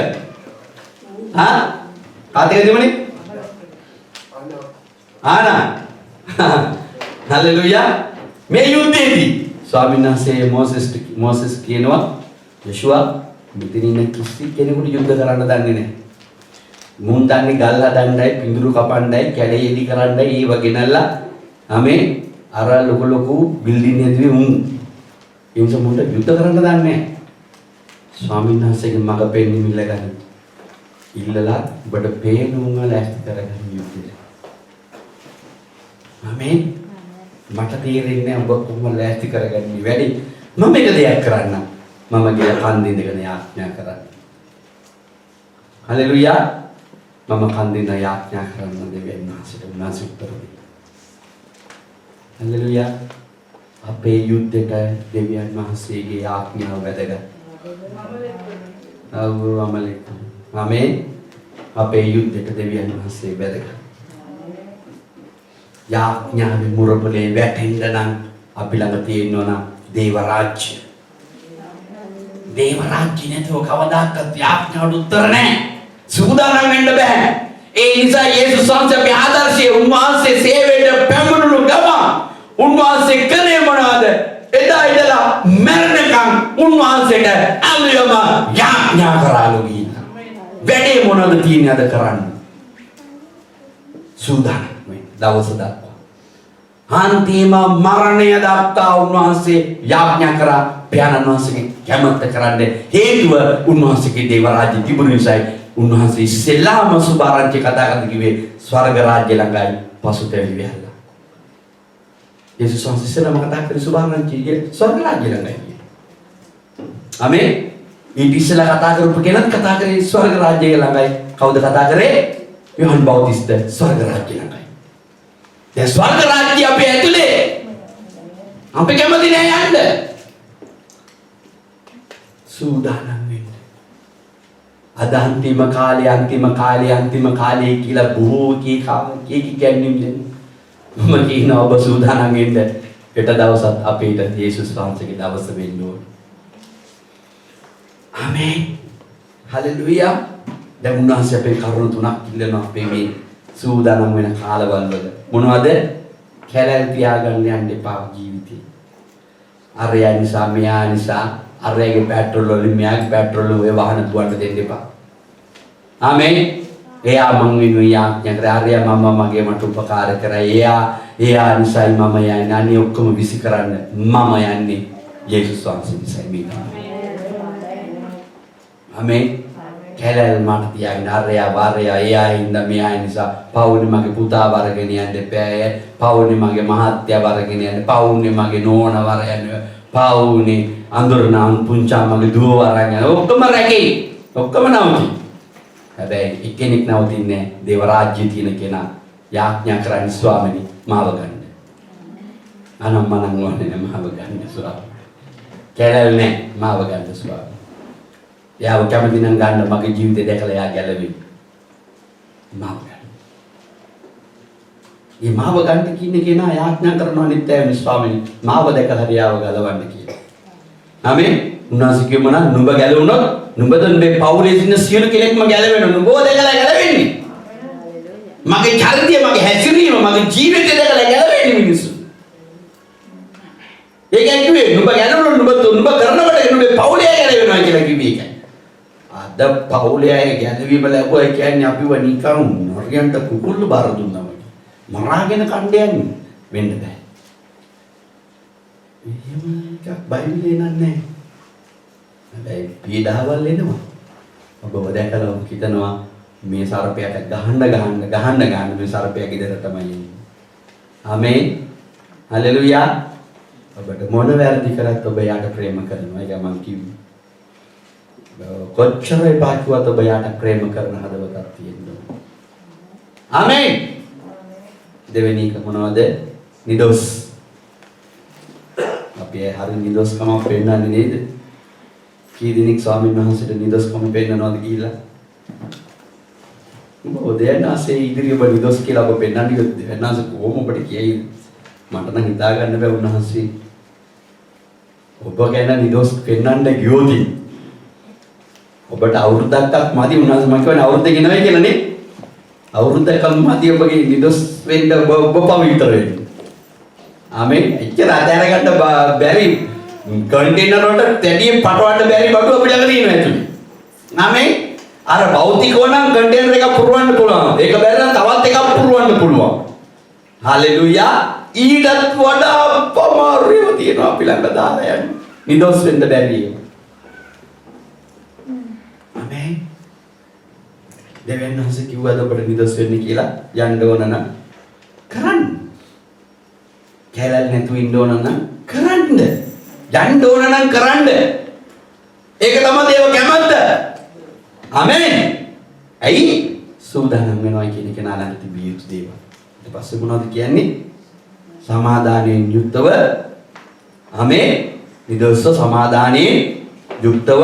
කාතික තිබුණේ ආනා හලෙලුයා. මේ යුද්ධයේදී ස්වාමීන් වහන්සේ මොසෙස් කියනවා යේෂුවා මෙතන ඉන්න කිසි කෙනෙකුට යුද්ධ කරන්න දන්නේ නැහැ. මුන් දන්නේ ගල් හදන්නයි පිඳුරු කපන්නයි කැලේදී කරන්නයි ඒව ගෙනල්ලා ආමේ අර ලොකු බිල්ඩින් ඇතුලේ උන් එන්ස මුන්ට යුද්ධ කරන්න දන්නේ නැහැ. ස්වාමීන් වහන්සේගේ මඟ පෙන්වීම ඉල්ලගන්න. ඉල්ලලා ඔබට පේන උන්ව ලෑස්ති කරගන්න යුද්ධෙට. ආමේ මට තේරෙන්නේ ඔබ කොහොම ලෑස්ති කරගන්නේ වැඩි. මම එක දෙයක් කරන්න. මම ගිය කන්දින්දගෙන යාඥා කරන්න. හලෙලුයා. මම කන්දින යාඥා කරන්න දෙවියන් වහන්සේට උන්වහන්සේ උත්තර දෙයි. හලෙලුයා. අපේ යුද්ධයට දෙවියන් වහන්සේගේ යාඥාව වැදගත්. ආමේන්. අපේ යුද්ධයට දෙවියන් වහන්සේ වැදගත්. යාඥාවේ මුරපලේ වැටෙන්න නම් අපි ළඟ තියෙනවා නම් දේව රාජ්‍ය. දේව රාජ්‍ය නැතුව කවදාකවත් යාඥාවට උත්තර නැහැ. සූදානම් වෙන්න බෑ. ඒ නිසා යේසුස් වහන්සේ අපේ ආදර්ශය උන්වහන්සේ සේවයට පැමිණුණු ගම උන්වහන්සේ කරේ මොනවද? එදා ඉඳලා මරණකම් උන්වහන්සේට අලියම යාඥා කරාලු ගිහින්. වැඩේ මොනවද තියෙන්නේ අද කරන්න? සූදානම් වෙන්න දවස දක්වා. අන්තිම මරණය දක්වා උන්වහන්සේ යාඥා කරා. පියාණන් වහන්සේගේ කැමැත්ත කරන්න හේතුව උන්වහන්සේගේ දේව රාජ්‍ය තිබුණ නිසායි. උන්වහන්සේ ඉස්සෙල්ලාම සුභාරංචි කතා කරලා කිව්වේ ස්වර්ග රාජ්‍ය ළඟයි පසුතැවි වෙලා. යේසුස් වහන්සේ ඉස්සෙල්ලාම කතා කරේ සුභාරංචි ස්වර්ග රාජ්‍ය ළඟයි. ආමේන්. ඊට ඉස්සෙල්ලා කතා කරපු කෙනත් කතා කරේ ස්වර්ග රාජ්‍ය ළඟයි. කවුද කතා කරේ? යෝහන් බෞතිස්ත ස්වර්ග රාජ්‍ය ළඟයි. දැන් ස්වර්ග රාජ්‍ය අපේ ඇතුලේ. අපි කැමති නෑ යන්න. සූදානම් වෙන්න. අද අන්තිම කාලේ කියලා බොහෝ කියන්නේ. මම කියනවා ඔබ සූදානම් වෙන්න. හෙට දවසත් අපේට යේසුස් වහන්සේගේ දවස වෙන්න ඕන. ආමේන්. හලෙලුයා. දැන් උන්වහන්සේ අපේ කරුණු තුනක් ඉල්ලනවා අපේ මේ සූදානම් වෙන කාලවල වල. මොනවද? කැලැල් තියාගන්න යන්න එපා ජීවිතේ. අරයා නිසා මෙයා නිසා අරයාගේ පෙට්‍රල් වලින් මෙයාගේ පෙට්‍රල් ඔය වාහන දුවන්න දෙන්න එපා. ආමේන්. එයා මං වෙනුවෙන් යාඥා කරා. අරයා මම මගේ මට උපකාර කරා. එයා නිසායි මම යන්නේ. අනේ ඔක්කොම විසි කරන්න මම යන්නේ යේසුස් වහන්සේ නිසායි මේක. ආමේන්. කැලැල් මට තියාගෙන අරයා එයා හින්දා මෙයා නිසා පවුනේ මගේ පුතා වරගෙන යන්න එපා. පවුනේ මගේ මහත්තයා වරගෙන යන්න. පවුනේ මගේ නෝනා වරගෙන පවුනේ අඳුරන පුංචා මගේ දුව වරගෙන යන්න. ඔක්කොම රැකේ. ඔක්කොම නවති. හැබැයි එක්කෙනෙක් නවතින්නේ දේව රාජ්‍ය තියෙන කෙනා යාඥා කරන්නේ ස්වාමීනි මාව ගන්න. අනම්මනම් වන්නේ මාව ගන්න ස්වාමීනි. කැලල් නෑ මාව ගන්න ස්වාමීනි. යාව කැමති නම් ගන්න මගේ ජීවිතේ දැකලා යා ගැලවෙයි. මාව ගන්න. මේ මාව ගන්න කියන කෙනා යාඥා කරනවා නිත්‍යම ස්වාමීනි මාව දැකලා හරියාව ගලවන්න කියලා. ආමේන්. උන්වහන්සේ කියමන නුඹ ගැලවුණොත් නුඹද නුඹේ පවුලේ ඉන්න සියලු කෙනෙක්ම ගැලවෙනවා. නුඹව දැකලා ගැලවෙන්නේ. මගේ චරිතය, මගේ හැසිරීම, මගේ ජීවිතය දැකලා ගැලවෙන්නේ මිනිස්සු. ඒකයි කිව්වේ නුඹ ගැලවුණොත් නුඹ කරනකොට නුඹේ පවුලේ ගැලවෙනවා කියලා කිව්වේ ඒකයි. අද පවුලේ අය ගැලවීම ලැබුවා කියන්නේ අපිව නිකන් නරියන්ට කුකුල්ල බාර දුන්නා වගේ. මරාගෙන කණ්ඩ යන්නේ වෙන්න බෑ. එහෙම එකක් බයිබලේ නෑ. හැබැයි පීඩාවල් එනවා. ඔබව දැකලා හිතනවා මේ සර්පයාට ගහන්න මේ සර්පයා ගෙදර තමයි එන්නේ. ආමේන්. හලෙලුයා. ඔබට මොන වැරදි කරත් ඔබ යාට ප්‍රේම කරනවා. ඒක මම කිව්වේ. කොච්චර එපා කිව්වත් ඔබ යාට ප්‍රේම කරන හදවතක් තියෙනවා. ආමේන්. දෙවෙනි එක මොනවද? නිදොස්. අපි හරි නිදොස්කමක් පෙන්නන්නේ නේද? කී දිනක් ස්වාමීන් වහන්සේට නිදොස්කම පෙන්නනවාද කියලා? ඔබ දෙයන්නාසේ ඉදිරිය ඔබ නිදොස් කියලා ඔබ පෙන්නන්නේ දෙයන්නාසේ කොහොම ඔබට කියයි? මට නම් හිතා ගන්න බෑ උන්වහන්සේ. ඔබ ගැන නිදොස් පෙන්නන්න ගියොත් ඔබට අවුරුද්දක්වත් මදි. උන්වහන්සේ මම කියන්නේ අවුරුද්දක නෙවෙයි කියලා නේ. අවුරුද්දකම මදි ඔබගේ නිදොස් වෙන්න ඔබ පවිත්‍ර වෙන්න. ආමේන්. එච්චර අධාර ගන්න බැරි කන්ටේනර් වලට තැඩියෙන් පටවන්න බැරි බඩු අපිට ළඟ තියෙනවා ඇතුලේ. ආමේන්. අර භෞතිකව නම් කන්ටේනර් එකක් පුරවන්න පුළුවන්. ඒක බැරි නම් තවත් එකක් පුරවන්න පුළුවන්. හලෙලුයා. ඊටත් වඩා පමාරුව තියෙනවා අපි ළඟ දාලා යන්නේ. නිදොස් වෙන්න බැරි ඒක. ආමේන්. දෙවියන් වහන්සේ කිව්වද ඔබට නිදොස් වෙන්න කියලා? යන්න ඕන නම් කරන්න. කැලල් නැතුව ඉන්න ඕන නම් කරන්න. යන්න ඕන නම් කරන්න. ඒක තමයි දේව කැමැත්ත. ආමේන්. ඇයි? සූදානම් වෙනවා කියන එක නාලන්ත තිබිය යුතු දේවල්. ඊට පස්සේ මොනවද කියන්නේ? සමාදානයෙන් යුක්තව ආමේන්. නිදොස්ව සමාදානයෙන් යුක්තව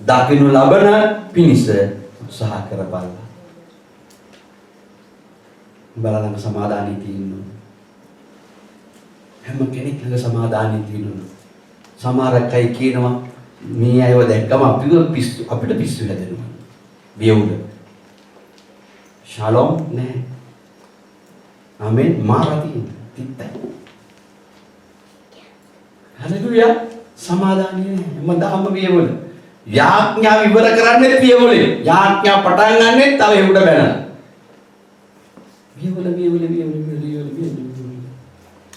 දකින්න ලබන පිණිස උත්සාහ කරපල්ලා. බලන්න සමාදානයි තියෙනවා. හැම කෙනෙක් ළඟ සමාදානයි තියෙනවා. සමහරක් අය කියනවා මේ අයව දැක්කම අපිට පිස්සු හැදෙනවා. වියවුල. ශාලොම් නෑ. ආමේන්. මාරති තිත්තයි. හලෙලුයා. සමාදානයි නෑ. මදාම වියවුල. යාඥා ඉවර කරන්නේ වියවුලේ. යාඥා පටන් ගන්නෙ තව එහුට බැනලා. වියවුල.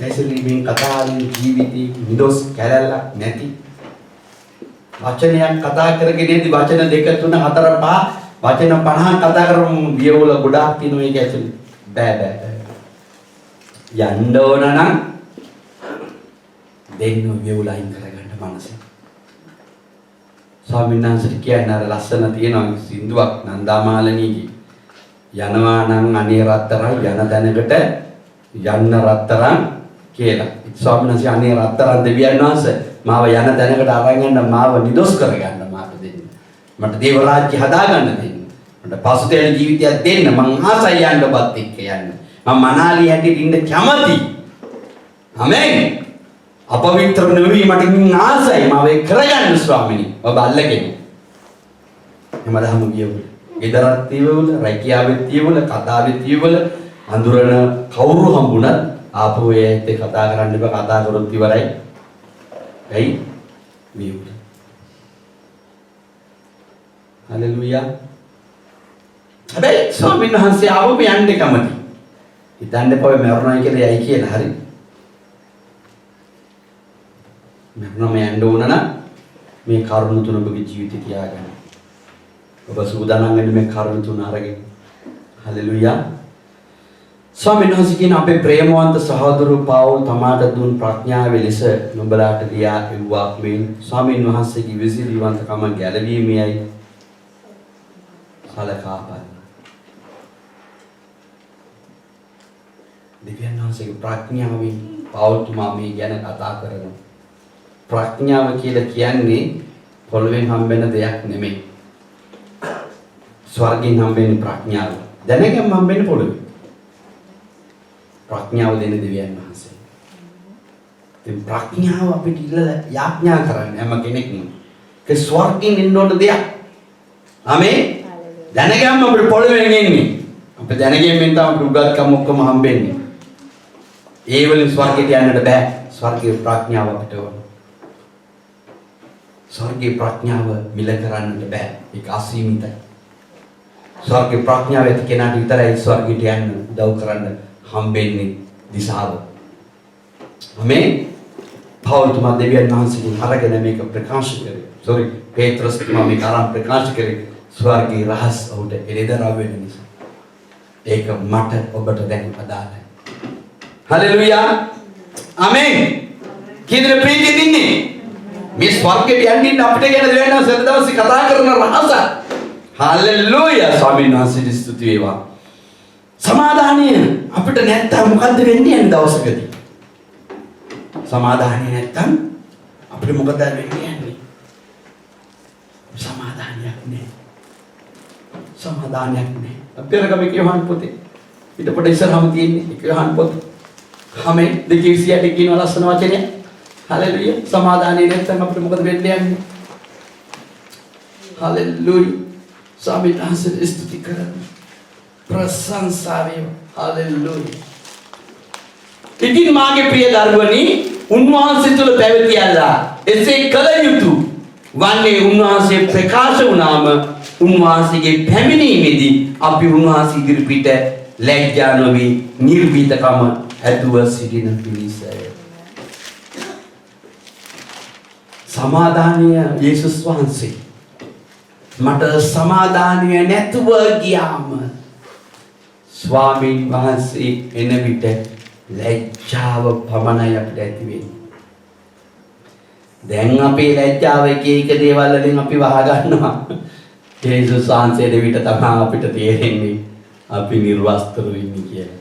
ඇසලීමෙන් කතාවෙන් ජීවිතේ නිදොස් කැලලක් නැති වචනයක් කතා කරගෙන ඉඳි වචන 2 3 4 5 වචන 50ක් කතා කරමු වියවුල ගොඩාක් තියෙනවා ඒක ඇතුලේ බෑ යන්න ඕන නම් දෙන්න වියවුල අයින් කරගන්න මනස. ස්වාමීන් වහන්සේ කියන්නේ අර ලස්සන තියෙනවා සින්දුවක් නන්දාමාලනීගේ යනවා නම් අනේ රත්තරන් යන තැනකට යන්න රත්තරන් කියලා. ස්වාමීන් වහන්සේ අනේ රත්තරන් දෙවියන් වහන්සේ මාව යන තැනකට අරන් යන්න මාව නිදොස් කරගන්න මාට දෙන්න. මට දේව රාජ්‍ය හදාගන්න දෙන්න. මට පසුතැවෙන ජීවිතයක් දෙන්න. මං ආසයි යන්න ඔබත් එක්ක යන්න. මම මනාලි හැටියට ඉන්න කැමති. ආමේන්. අපවිත්‍ර නෙවෙයි මට ඉන්න ආසයි මාව ඒක කරගන්න ස්වාමීනි. ඔබ අල්ලගෙන. එමදහම කියවල. ගෙදරත් තියවල, රැකියාවෙත් තියවල, කතාවෙත් තියවල අඳුරන කවුරු හම්බුණත් ආපහු ඒත් කතා කරන්න එපා. කතා කරොත් ඉවරයි. ඇයි? වියුල. හලෙලුයා. හැබැයි ස්වාමීන් වහන්සේ ආවම යන්න කැමති. හිතන්න එපා මරණයි කියලා යයි කියලා හරි. මරණම යන්න ඕන නම් මේ කරුණ තුන ඔබගේ ජීවිතේ තියාගන්න. ඔබ සූදානම් වෙන්න මේ කරුණ තුන අරගෙන. හලෙලුයා. ස්වාමීන් වහන්සේ කියන අපේ ප්‍රේමවන්ත සහෝදරු පවුල් තමාට දුන් ප්‍රඥාව ලෙස නුඹලාට ලියා එව්වා මේ ස්වාමීන් වහන්සේගේ විසිරිවන්තකම ගැලවීමයි සලකා බලන්න. දෙවියන් වහන්සේගේ ප්‍රඥාවෙන් පෞල්තුමා මේ ගැන කතා කරනවා. ප්‍රඥාව කියලා කියන්නේ පොළවෙන් හම්බෙන දෙයක් නෙමෙයි. ස්වර්ගයෙන් හම්බෙන ප්‍රඥාව. දැනගම් හම්බෙන්නේ පොළවේ. ප්‍රඥාව දෙන දෙවියන් වහන්සේ. ඒ ප්‍රඥාව අපිට ඉල්ලලා යාඥා කරන්නේ හැම කෙනෙක්ම. ඒ ස්වර්ගයෙන් එන්න ඕන දෙයක්. ආමේ. දැනගම් අපිට පොළවෙන් එන්නේ. අපේ දැනගැම්මෙන් තමයි උගත්කම් ඔක්කොම හම්බෙන්නේ. ඒ වලින් ස්වර්ගයට යන්නට බෑ. ස්වර්ගයේ ප්‍රඥාව අපිට ඕන. ස්වර්ගයේ ප්‍රඥාව මිල කරන්නට බෑ. ඒක අසීමිතයි. ස්වර්ගයේ ප්‍රඥාව ඇති කෙනාට විතරයි ස්වර්ගයට යන්න උදව් කරන්න හම්බෙන්නේ දිශාව. ආමේන්. පෞල්තුමා දෙවියන් වහන්සේගෙන් අරගෙන මේක ප්‍රකාශ කරේ. පේත්‍රස් තුමා මේක අරන් ප්‍රකාශ කරේ ස්වර්ගයේ රහස් ඔහුට එළිදරව් වෙන නිසා. ඒක මට ඔබට දැන් අදාළයි. හලෙලුයා. ආමේන්. කීදර ප්‍රීතිය දින්නේ. මේ ස්වර්ගයට යන්න අපිට ගැන දෙවියන් වහන්සේ දවසේ කතා කරන රහස. හලෙලුයා. ස්වාමීන් වහන්සේට ස්තුති වේවා. සමාදානය අපිට නැත්තම් මොකද්ද වෙන්නේ යන දවසකදී? සමාදානය නැත්තම් අපිට මොකද වෙන්නේ? සමාදානයක් නෑ. සමාදානයක් නෑ. අපි රකම කියවහන් පොතේ. ඊට පොඩ ඉස්සරහම තියෙන්නේ කියවහන් පොත. හැමේ 228 කියන ලස්සන වචනය. හලෙලුයා. සමාදානය නැත්තම් අපිට මොකද වෙන්නේ යන්නේ? හලෙලුයා. ස්වාමීන් වහන්සේට ස්තුති කරන්න. ප්‍රශංසා වේවා. හලෙලුයා. ඉතින් මාගේ ප්‍රිය දරුවනි, උන්වහන්සේ තුල පැවතියලා එසේ කල යුතු වන්නේ උන්වහන්සේ ප්‍රකාශ වුණාම උන්වහන්සේගේ පැමිණීමේදී අපි උන්වහන්සේ ඉදිරිපිට ලැජ්ජා නොවි නිර්භීතකම ඇතුව සිටින පිණිසය. සමාදානය යේසුස් වහන්සේ මට සමාදානය නැතුව ගියාම ස්වාමීන් වහන්සේ එන විට ලැජ්ජාව පමණයි අපිට ඇති වෙන්නේ. දැන් අපේ ලැජ්ජාව එක දේවල් වලින් අපි වහ ගන්නවා. යේසුස් වහන්සේ දෙවිට තමයි අපිට තේරෙන්නේ අපි නිර්වස්ත්‍රව ඉන්නේ කියලා.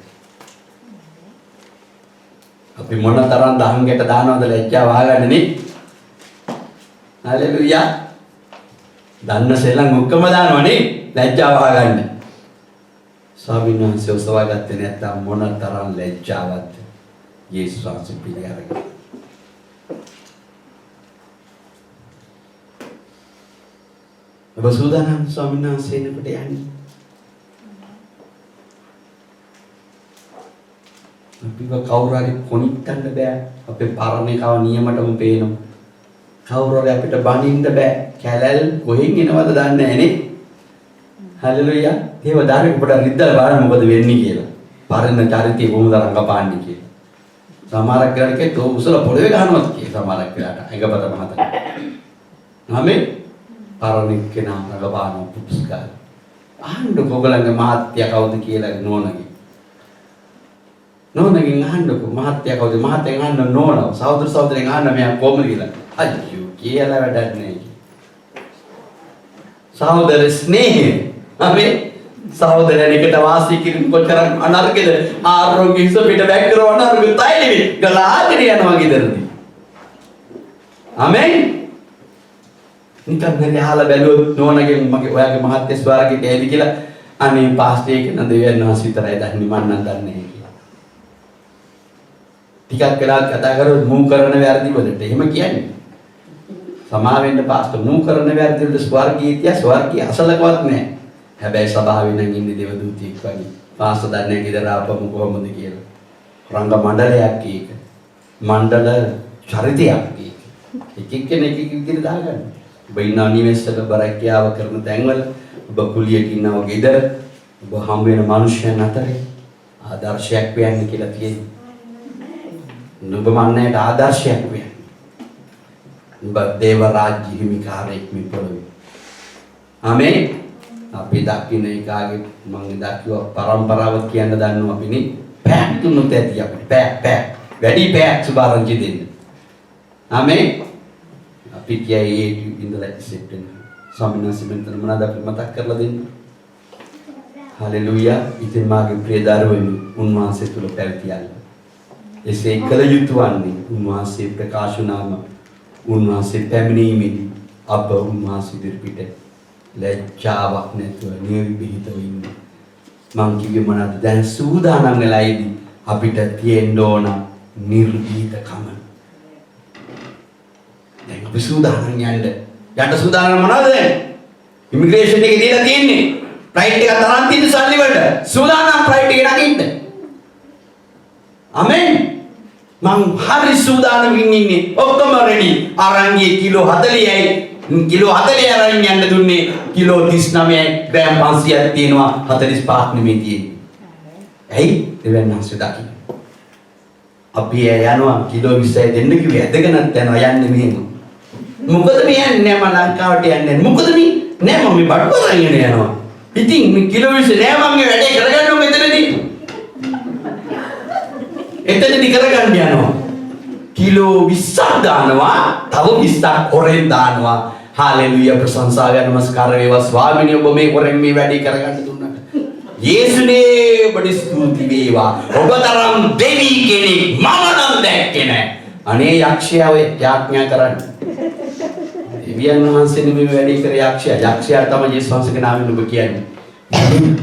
අපි මොනතරම් දහංගට දානවද ලැජ්ජාව වහගන්නනේ? හලෙලුයා. දන්න සෙල්ලම් ඔක්කොම දානවනේ ලැජ්ජාව වහගන්න. ස්වාමීන් වහන්සේ ඔසවා ගත්තේ නැත්නම් මොනතරම් ලැජ්ජාවක්ද යේසුස් වහන්සේ පිළි අරගෙන. ඔබ සූදානම් ස්වාමීන් වහන්සේ එනකොට යන්නේ. අපිව කවුරු හරි කොනිටන්න බෑ. අපේ පරණේකව නියමටම පේනවා. කවුරු හරි අපිට බනින්න බෑ. කැලල් කොහෙන් එනවද දන්නේ නැහැ නේ. හලෙලුයා. ඒව ධර්මෙ පොඩ රිද්දලා බලන්න මොකද වෙන්නේ කියලා. පරණ චරිතය කොහොමද රංගපාන්නේ කියලා. සමහරක් කරකේ තෝ උසල පොළවේ ගහනවත් කියලා සමහරක් වෙලාට ඇඟපත මහත. ආමේ. පරණ කෙනා රංගපාන පුස්කාර. අහන්නකො ඔයගලගේ මහත්ය කවුද කියලා නෝනගේ. නෝනගෙන් අහන්නකො මහත්ය කවුද? මහත්යෙන් අහන්න නෝන. සහෝදර සහෝදරෙන් අහන්න මෙයා කොහොමද කියලා. අයියෝ කියලා වැඩක් නෑ. සහෝදර ස්නේහය. අපි සහෝදරයන් එකට වාසය කිරීම කොච්චර අනර්ගද? ආරෝග්‍ය හිස පිට බැක් කරව අනර්ග තයිලෙවි ගලාගෙන යනවා ගෙදරදී. ආමෙන්. නිකන් හරි අහලා බැලුවොත් නෝනගෙන් මගේ ඔයාගේ මහත්ය ස්වර්ගයට එයිද කියලා අනේ පාස්ටර් එක නේද දෙවියන් වහන්සේ විතරයි දන්නේ මන් නම් දන්නේ නැහැ කියලා. ටිකක් වෙලා කතා කරොත් මූ කරන වැරදි වලට එහෙම කියන්නේ. සමා වෙන්න පාස්ටර් මූ කරන වැරදි වලට ස්වර්ගීය තියා ස්වර්ගීය අසලකවත් නැහැ. හැබැයි සභාවේ නම් ඉන්නේ දේවදූතියෙක් වගේ. පාස්ටර් දන්නේ ගෙදර ආපම කොහොමද කියලා. රංග මණ්ඩලයක් ඒක. මණ්ඩල චරිතයක් ඒක. එක කෙනෙක් එක විදිහට දාගන්න. ඔබ ඉන්න අනිවෙස්සක බරක්‍යාව කරන තැන්වල ඔබ කුලියට ඉන්නව ගෙදර ඔබ හම් වෙන මිනිස්යන් අතරේ ආදර්ශයක් වෙන්න කියලා තියෙනවා. ඔබ මන්නේට ආදර්ශයක් වෙන්න. ඔබ දේව රාජ්‍ය හිමිකාරයෙක් මේ පොළොවේ. ආමේන්. අපි දකින්න එකාගේ මම දක්ව පරම්පරාව කියන්න දන්නවා අපිනේ පැක් තුනක් ඇති අපිට පැක් වැඩි පැක් සුභාරංචි දෙන්න. ආමේන්. අපි කියයි ඉඳලා ඉස්සෙත් වෙන ස්වාමීන් වහන්සේ මෙතන මොනවද අපි මතක් කරලා දෙන්නේ? හලෙලූයා. ඉතින් මාගේ ප්‍රිය දරුවනි උන්වහන්සේ තුල පැවතියල්ල. එසේ කළ යුතු වන්නේ උන්වහන්සේ ප්‍රකාශ වුණාම උන්වහන්සේ පැමිණීමේදී අප උන්වහන්සේ ඉදිරිපිට ලැජ්ජාවක් නැතුව නිර්භීතව ඉන්න. මං කිව්වේ මොනවද? දැන් සූදානම් වෙලා ඉදි අපිට තියෙන්න ඕන නිර්භීතකම. දැන් අපි සූදානම් යන්න සූදානම් මොනවද දැන්? ඉමිග්‍රේෂන් එකේ දීලා තියෙන්නේ. ෆ්ලයිට් එක තරම් තියෙන සල්ලි වලට සූදානම් ෆ්ලයිට් එකේ නගින්න. ආමෙන්. මං හරි සූදානම්කින් ඉන්නේ. ඔක්කොම රෙඩි. අරන් ගියේ කිලෝ 40යි. කිලෝ 40 අරන් යන්න දුන්නේ. කිලෝ 39යි. ග්‍රෑම් 500ක් තියෙනවා. 45ක් නෙමෙයි තියෙන්නේ. ඇයි? දෙවන්නස්සේ දකින්න. අපි යනවා කිලෝ 20යි දෙන්න කිව්වේ ඇදගෙනත් යනවා යන්නේ මෙහෙම. මොකද මේ යන්නේ මම ලංකාවට යන්නේ. මොකද මේ නෑ මම මේ බඩ වරගෙන යනවා. ඉතින් මේ කිලෝ 20 නෑ මම මේ වැඩේ කරගන්න ඕනේ මෙතනදී. එතනදී කරගන්න යනවා. කිලෝ 20ක් දානවා, තව 20ක් හොරෙන් දානවා. හාලෙලූයා ප්‍රශංසා ව නමස්කාර වේවා ස්වාමීනි ඔබ මේ හොරෙන් මේ වැඩේ කරගන්න දුන්නාට. යේසුනේ ඔබට ස්තුති වේවා. ඔබ තරම් දෙවි කෙනෙක් මම නම් දැක්කේ නෑ. අනේ යක්ෂයා ඔය යාඥා කරන්නේ. දෙවියන් වහන්සේ නෙමෙයි වැඩේ කර යක්ෂයා. යක්ෂයා තමයි යේසුස් වහන්සේගේ නාමයෙන් ඔබ කියන්නේ.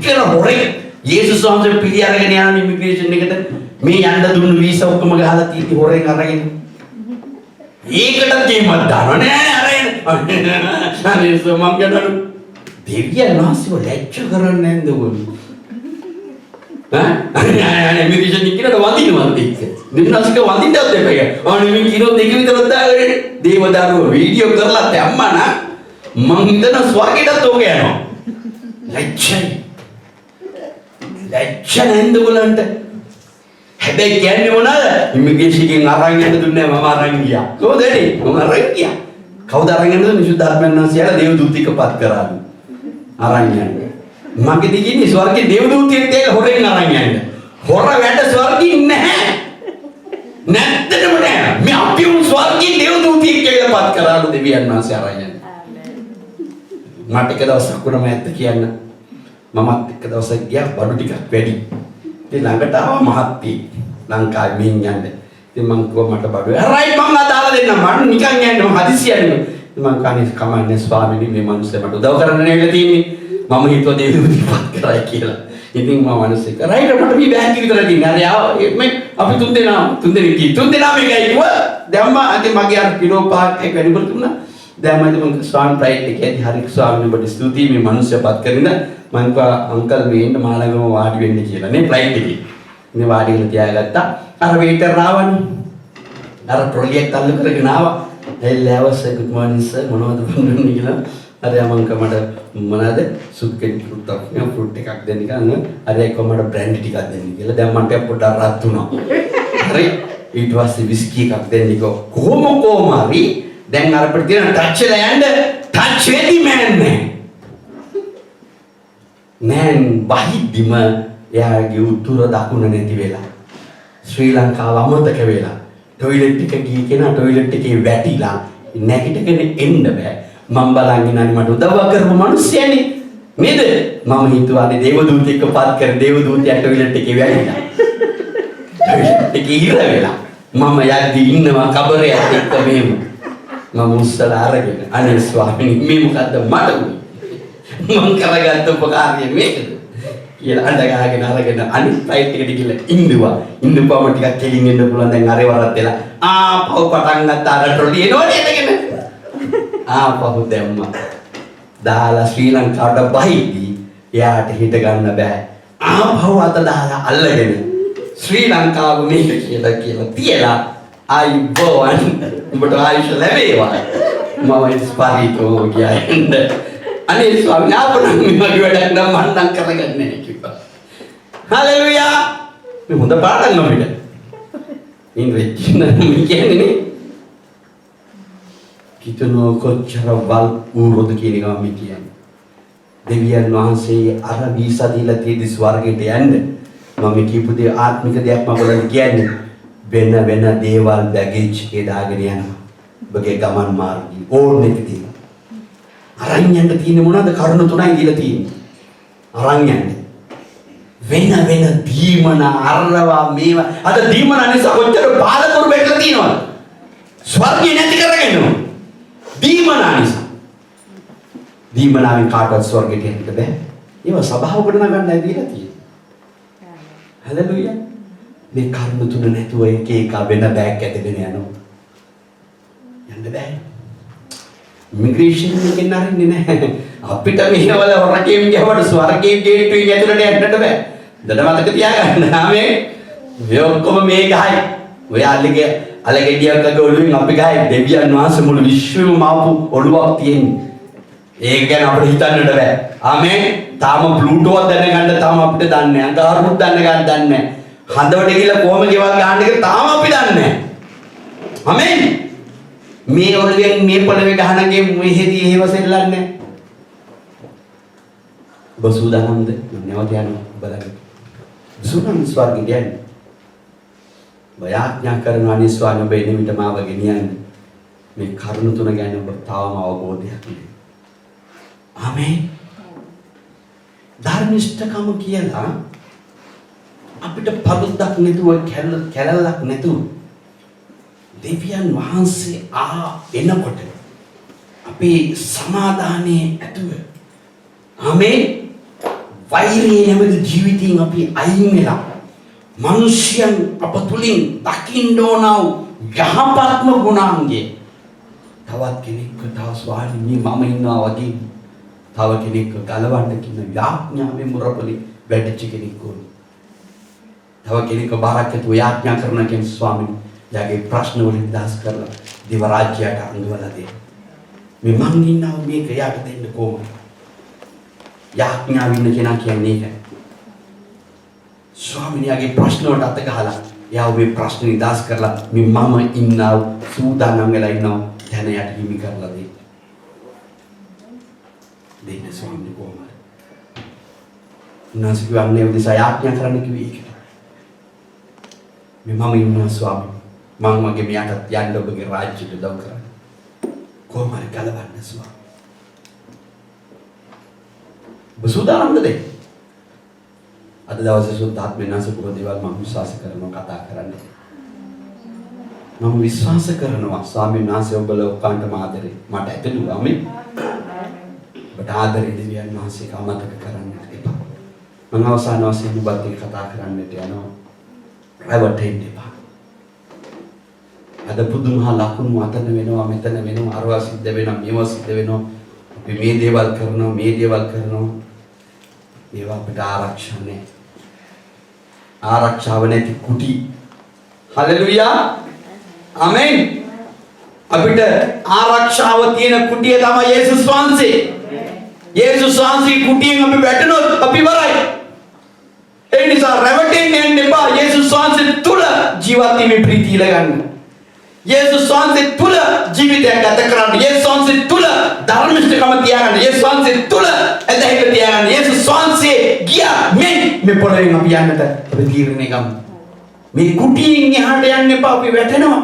කර හොරේ යේසුස් වහන්සේ පිළි අරගෙන යන ඉමිග්‍රේෂන් එකට මේ යන්න දුන්නු වීසා ඔක්කොම ගහලා තීටි හොරෙන් අරගෙන. ඒකට කේමක් දානවා නෑ අරගෙන. අනේ සෝමම් කියනවා දෙවියන් වහන්සේව ලැජ්ජ කරන්නේ නැන්ද ඔයගොල්ලෝ? අනේ ඉමිග්‍රේෂන් එකට වඳිනවා දෙක. නිර්නාසික වඳින්නත් දෙපැයි. අනේ මේ කිලෝ දෙක විතර දාගෙන දේවදාරුව වීඩියෝ කරලා දැම්මා නම් මං හිතන ස්වර්ගයටත් ඕක යනවා. ලැජ්ජයි. ලැජ්ජ නැන්ද ඔයගොල්ලන්ට? හැබැයි කියන්නේ මොනවාද? ඉමිග්‍රේෂන් එකෙන් අරන් යන්න දුන්නේ මම අරන් ගියා. කොහොමද එන්නේ? මම අරන් ගියා. කවුද අරන් යන්නද? විසුද්ධාත්මයන් වහන්සේලා දේව දූතිකපත් කරාලු. අරන් යන්නේ. මගේ දිගින්නේ ස්වර්ගයේ දේව දූතියෙක් ඒක හොරෙන් අරන් යන්න. හොර වැඩ ස්වර්ගයේ නැහැ. නැත්තටම නෑ. මේ අපි උන් ස්වර්ගයේ දේව දූතියෙක් කියලාපත් කරාලු දෙවියන් වහන්සේ අරන් යන්නේ. මට එක දවසක් වුණම ඇත්ත කියන්න. මමත් එක දවසක් ගියා බඩු ටිකක් වැඩි. ඉතින් ළඟට ආවා මහත්තිය. ලංකාවේ මෙන් යන්නේ. ඉතින් මං කිව්වා මට බඩු. හරයි මං අදාලා දෙන්නම්. මම නිකන් යන්නේ මම හදිසියෙන්නේ. මං කන්නේ කමන්නේ ස්වාමීනි මේ මිනිස්සේ මට උදව් කරන්න නෙවෙයි තියෙන්නේ. මම හිතුවා දේවදූතපත් කරයි කියලා. ඉතින් මම මිනිස්සේ කරයිද මට මේ බෑග් එක විතර තියෙන්නේ. හරි ආව මේ අපි තුන් දෙනා මේකයි කිව්වා. දැම්මා අද මගේ අර කිලෝ 5ක් එක වැඩිපුර තුනා. දැන් මම ස්වාමීන් ප්‍රයිඩ් එකේදී හරි ස්වාමීන් ඔබට ස්තුතියි මේ මිනිස්සුපත් කරින්ද මම කිව්වා අංකල් මේ ඉන්න මාළඟම වාඩි වෙන්න කියලා නේ ෆ්ලයිට් එකේ. ඉතින් වාඩි වෙලා තියාගත්තා. අර වේටර් ආවනේ. අර ට්‍රොලි එක තල්ලු කරගෙන ආවා. hello sir good morning sir මොනවද බඳුන්නේ කියලා. අර මං කමඩ මොනවාද සුප් කෙනෙක් ෆෘට් එකක් දෙන්න කියලා. අර ඒක මට බ්‍රෑන්ඩි ටිකක් දෙන්න කියලා. දැන් මට පොඩ්ඩක් රත් වුණා. හරි ඊට පස්සේ විස්කි එකක් දෙන්න කිව්වා. කොහොම හරි දැන් අර අපිට තියෙන ටච් එක යන්න ටච් වෙදි මෑන් වහිද්දිම එයාගේ උතුර දකුණ නැති වෙලා ශ්‍රී ලංකාව අමතක වෙලා ටොයිලට් එක ගියේ කෙනා ටොයිලට් එකේ වැටිලා නැගිටගෙන එන්න බෑ මම බලන් ඉන්නනේ මට උදව් කරපු මිනිස්සයනේ නේද මම හිතුවානේ දේවදූතෙක්පත් කර දේවදූතයා ටොයිලට් එකේ වැටිලා ටොයිලට් එකේ ඉර වෙලා මම යද්දි ඉන්නවා කබරයක් එක්ක මෙහෙම මම උස්සලා අරගෙන අනේ ස්වාමීනි මේ මොකද්ද මට උනේ මං කරගත්ත උපකාරය මේකද කියලා අඬ ගහගෙන අරගෙන අනිත් ෆ්ලයිට් එකට ගිහලා ඉඳපුවම ටිකක් කෙලින් එන්න පුළුවන් දැන් අරේ වරත් වෙලා ආපහු පටන් ගත්තා අර ට්‍රොලි එනවනේ එතගෙන ආපහු දැම්මා දාලා ශ්‍රී ලංකාවට බහිද්දී එයාට හිට ගන්න බෑ ආපහු අත දාලා අල්ලගෙන ශ්‍රී ලංකාව මේක කියලා තියලා අයිබෝවන් ඔබට ආයුෂ ලැබේවා මම ඉස්පාරිතෝ ගියයින්ද අනේ ස්වාමීන් වහන්සේ මගේ වැඩක් නම් මම නම් කරගන්නේ නැහැ කිව්වා හලෙලූයා මේ හොඳ පාඩම් අපිට ඉන් වෙච්චින කියන්නේ කිතනෝ කොච්චර වල් උරොද කියන එක මම කියන්නේ දෙවියන් වහන්සේ අර වීසා දීලා තියෙදි ස්වර්ගයට යන්න මම කියපු දේ ආත්මික දෙයක් මම ඔයාලට කියන්නේ වෙන දේවල් බැගේජ් එකේ දාගෙන යනවා. ඔබගේ ගමන් මාර්ගය ඕන එක තියෙනවා. අරන් යන්න තියෙන්නේ මොනවද? කරුණු තුනයි දීලා තියෙන්නේ. අරන් යන්න. වෙන දීමන අරවා මේවා අද දීමන නිසා කොච්චර බාධකරු වෙట్లా තියෙනවද? ස්වර්ගය නැති කරගෙනව. දීමන නිසා. දීමනාවෙන් කාටවත් ස්වර්ගයට යන්න බෑ. ඒවා සබාවකට නගන්නයි දීලා තියෙන්නේ. හලෙලුයා. මේ කර්ම තුන නැතුව එක වෙන බෑග් ඇදගෙන යනවා. යන්න බෑ. ඉමිග්‍රේෂන් එකෙන් අරින්නේ නැහැ. අපිට මෙහෙවල හොරකම් ගියවට ස්වර්ගයේ ගේට්ටුවෙන් ඇතුළට යන්නට බෑ. දඩ මතක තියාගන්න. ආමේ. මේ ඔක්කොම මේ ගහයි. ඔය අලගෙඩියක් අග ඔළුවෙන් අපි ගහයි දෙවියන් වහන්සේ මුළු විශ්වෙම මාපු ඔළුවක් තියෙන්නේ. ඒක ගැන අපිට හිතන්නට බෑ. ආමේ. තාම ප්ලූටෝවත් දැනගන්න තාම අපිට දන්නේ නැහැ. අඟහරුත් දැනගන්න දන්නේ නැහැ. හදවට ගිහලා කොහොම ගෙවල් ගන්න එක තාම අපි දන්නේ නැහැ. ආමේන්. මේ ඔළුවෙන් මේ පොළවේ ගහනගේ මෙහෙදී එහෙව සෙල්ලන්නේ. ඔබ සූදානම්ද? නැවත යනවා බලන්න. සූදානම් ස්වර්ගයට යන්න. වයාඥා කරනවා නේ ස්වාමී ඔබ එන විට මාව ගෙනියන්න. මේ කරුණ තුන ගැන ඔබ තාම අවබෝධයක් නැහැ. ආමේන්. ධර්මිෂ්ඨකම කියලා අපිට පළුද්දක් නැතුව කැලලක් නැතුව දෙවියන් වහන්සේ එනකොට අපේ සමාදානයේ ඇතුව ආමේන් වෛරයේ නැමැති ජීවිතයෙන් අපි අයින් වෙලා මිනිස්යන් අප තුලින් දකින්න ඕන යහපත්ම ගුණාංගය තවත් කෙනෙක්ව තව ස්වාමී මම ඉන්නවා වගේ තව කෙනෙක්ව ගලවන්න කියන යාඥාවේ මුරපලි වැඩිච්ච කෙනෙක් ඕන. තව කෙනෙක්ව බාරක්කතු යාඥා කරන කෙනෙක් ස්වාමී යාගේ ප්‍රශ්න වලින් දාස් කරලා දේව රාජ්‍යයට අංගවලා දෙන්න. මේ මං ඉන්නවා මේක යාට දෙන්න කොහොමද? යාඥා වින්න කෙනා කියන්නේ ඒක. ස්වාමියාගේ ප්‍රශ්න වලට අත ගහලා යා ඔබේ ප්‍රශ්න නිදාස් කරලා මේ මම ඉන්නවා සූදානම් වෙලා ඉන්නවා දැන යට හිමි කරලා දෙන්න. දෙන්න ස්වාමී කොහොමද? උන්වහන්සේ කියන්නේ උදෙසා යාඥා කරන්න කිව්වේ ඒකට. මේ මම ඉන්නවා ස්වාමී මම මගේ මෙයාට යන්න ඔබගේ රාජ්‍යයට උදව් කරන්න. කොහොමද ගලවන්න ස්වාමී? බසුදානම්ද දෙයි. අද දවසේ සුද්ධාත්මයන් වහන්සේ පුර දේවල් මම විශ්වාස කරනවා කතා කරන්නේ. මම විශ්වාස කරනවා ස්වාමීන් වහන්සේ ඔබල ඔක්කාන්ටම ආදරේ මට ඇතුළුවා මේ. ඔබට ආදරේ දෙවියන් වහන්සේක අමතක කරන්න එපා. මම අවසාන වශයෙන් ඔබත් එක්ක කතා කරන්නට යනවා. රැවටෙන්න එපා. අද පුදුමහා ලකුණු අතන වෙනවා මෙතන වෙනවා අරවා සිද්ධ වෙනවා මේවා සිද්ධ වෙනවා. අපි මේ දේවල් කරනවා ඒවා අපිට ආරක්ෂා නැහැ. ආරක්ෂාව නැති කුටි. හලෙලුයා. ආමෙන්. අපිට ආරක්ෂාව තියෙන කුටිය තමයි යේසුස් වහන්සේ. යේසුස් වහන්සේ කුටියෙන් අපි වැටෙනොත් අපි වරයි. ඒ නිසා රැවටෙන්න යන්න එපා. යේසුස් වහන්සේ තුල ජීවත් වීමේ ප්‍රීතිය ලගන්න. යේසුස් වහන්සේ තුල ජීවිතයක් ගත කරන්න. යේසුස් වහන්සේ තුල ධර්මිෂ්ඨකම තියාගන්න. යේසුස් වහන්සේ තුල ඇදහිල්ල තියාගන්න. යේසුස් වහන්සේ ගියා මේ පොළොවෙන් අපි යන්නට අපි තීරණය ගමු. මේ කුටියෙන් එහාට යන්න එපා අපි වැටෙනවා.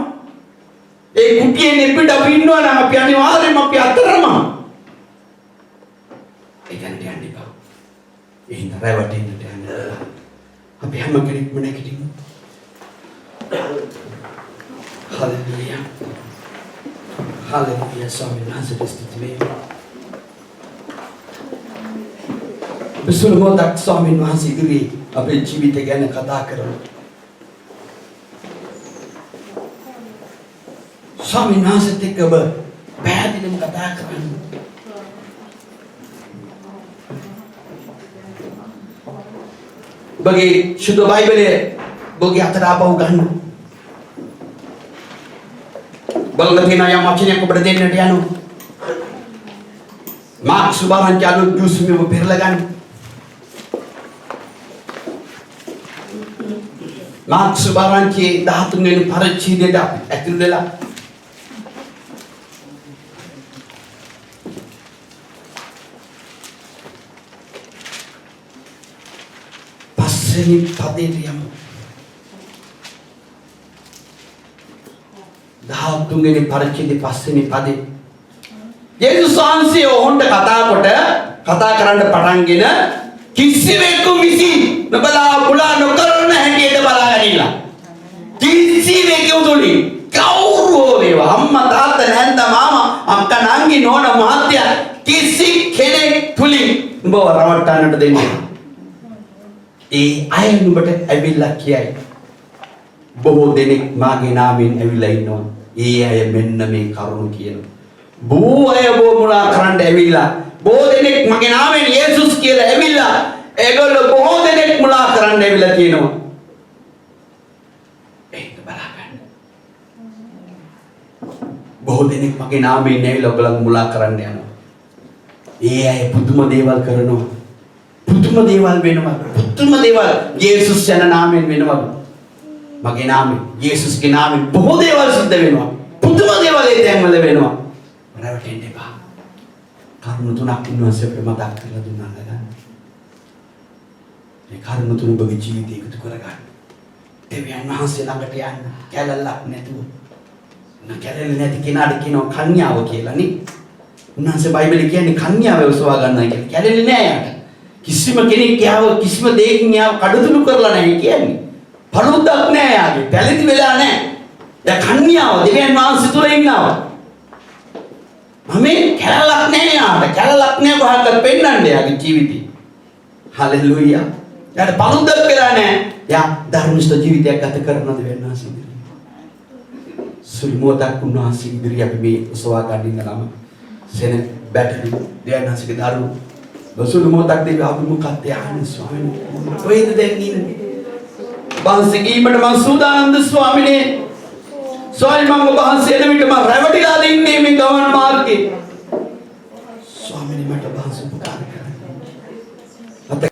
ඒ කුටියෙන් එපිට අපි ඉන්නවා නම් අපි අනිවාර්යයෙන්ම අපි අතරම. ඒකට යන්න එපා. එහෙනම් රැවටෙන්නට යන්න. අපි හැම කෙනෙක්ම නැගිටිමු. Hallelujah. Hallelujah. Swami Nazareth stitwe. Besul modak Swami Nazareth ඉදිරි අපේ ජීවිතය ගැන කතා කරමු. Swami Nazareth එක්ක ඔබ පැහැදිලිවම කතා කරන්න. ඔබගේ සුද්ධ බයිබලයේ ඔබගේ අතට ආපහු ගන්න. බලන්න තියෙන යම් වචනයක් ඔබට දෙන්නට යනවා. මාක් සුභාරංචි අලුත් දුස්මිව පෙරලා ගන්න. මාක් සුභාරංචි 13 වෙනි පරිච්ඡේදයට ඇතුල් වෙලා පස්වෙනි පදයට යමු. 13 වෙනි පරිච්ඡේදයේ පස්වෙනි පදේ යේසුස් වහන්සේ ඔවුන්ට කතා කරන්න පටන්ගෙන කිසිවෙකු විසින් නොබලා පුලා නොකරන හැටියට බලාගනිලා. කිසිවෙකු තුලින් කවුරු වේවා අම්මා තාත්තා නැන්දා මාමා අක්කා නංගි නෝනා මහත්තයා කිසි කෙනෙක් තුලින් උඹව රවට්ටන්නට දෙන්නේ නැහැ. ඒ අය නුඹට ඇවිල්ලා කියයි. බොහෝ දෙනෙක් මාගේ නාමයෙන් ඇවිල්ලා ඉන්නවා. ඒ අය මෙන්න මේ කරුණු කියනවා. බොහෝ අය මුලා කරන්න ඇවිල්ලා. බොහෝ දෙනෙක් මගේ නාමයෙන් යේසුස් කියලා ඇවිල්ලා. ඒගොල්ලෝ බොහෝ දෙනෙක් මුලා කරන්න ඇවිල්ලා කියනවා. ඒක බලන්න. බොහෝ දෙනෙක් මගේ නාමයෙන් ඇවිල්ලා ඔයගොල්ලෝ මුලා කරන්න යනවා. ඒ අය පුදුම දේවල් කරනවා. පුදුම දේවල් වෙනවා. පුදුම දේවල් යේසුස් යන නාමයෙන් වෙනවා. මගේ නාමයෙන් යේසුස්ගේ නාමයෙන් බොහෝ දේවල් සිද්ධ වෙනවා. පුදුම දේවල් ඒ තැන්වල වෙනවා. රැවටෙන්න එපා. කරුණු තුනක් උන්වහන්සේ අපිට මතක් කරලා දුන්නා නේද? මේ කරුණු තුන ඔබගේ ජීවිතේ එකතු කරගන්න. දෙවියන් වහන්සේ ළඟට යන්න කැලලක් නැතුව. කැලල නැති කෙනාට කියනවා කන්‍යාව කියලා නේ. උන්වහන්සේ බයිබලේ කියන්නේ කන්‍යාව උසවා ගන්නයි කියලා. කැලෙන්නේ නෑ යාට. කිසිම කෙනෙක් යාව කිසිම දෙයකින් යාව කඩතුළු කරලා නැහැ කියන්නේ. පළුද්දක් නෑ යාගේ. පැලිති වෙලා නෑ. දැන් කන්‍යාව දෙවියන් වහන්සේ තුල ඉන්නවා. මම කැලලක් නෑ යාට. කැලලක් නෑ කොහොමද පෙන්වන්නේ යාගේ ජීවිතේ. හලෙලූයා. යාට පළුද්දක් වෙලා නෑ. යා ධර්මිෂ්ඨ ජීවිතයක් ගත කරන දෙවියන් වහන්සේ. සුරිමෝතක් උන්වහන්සේ ඉදිරිය අපි මේ උසවා ගන්න ඉන්නලම සෙන බැටරි දෙවියන් වහන්සේගේ දරුවෝ බසුළු මොහොතක් දෙවි අපි මොකක්ද යහන්නේ ස්වාමීනි කොහෙද දැන් ඉන්නේ වහන්සේ කීමට මම සූදානම්ද ස්වාමීනි ස්වාමීනි මම වහන්සේ එන විට මම රැවටිලා ඉන්නේ මේ ගමන් මාර්ගේ ස්වාමීනි මට වහන්සේ උපකාර කරන්න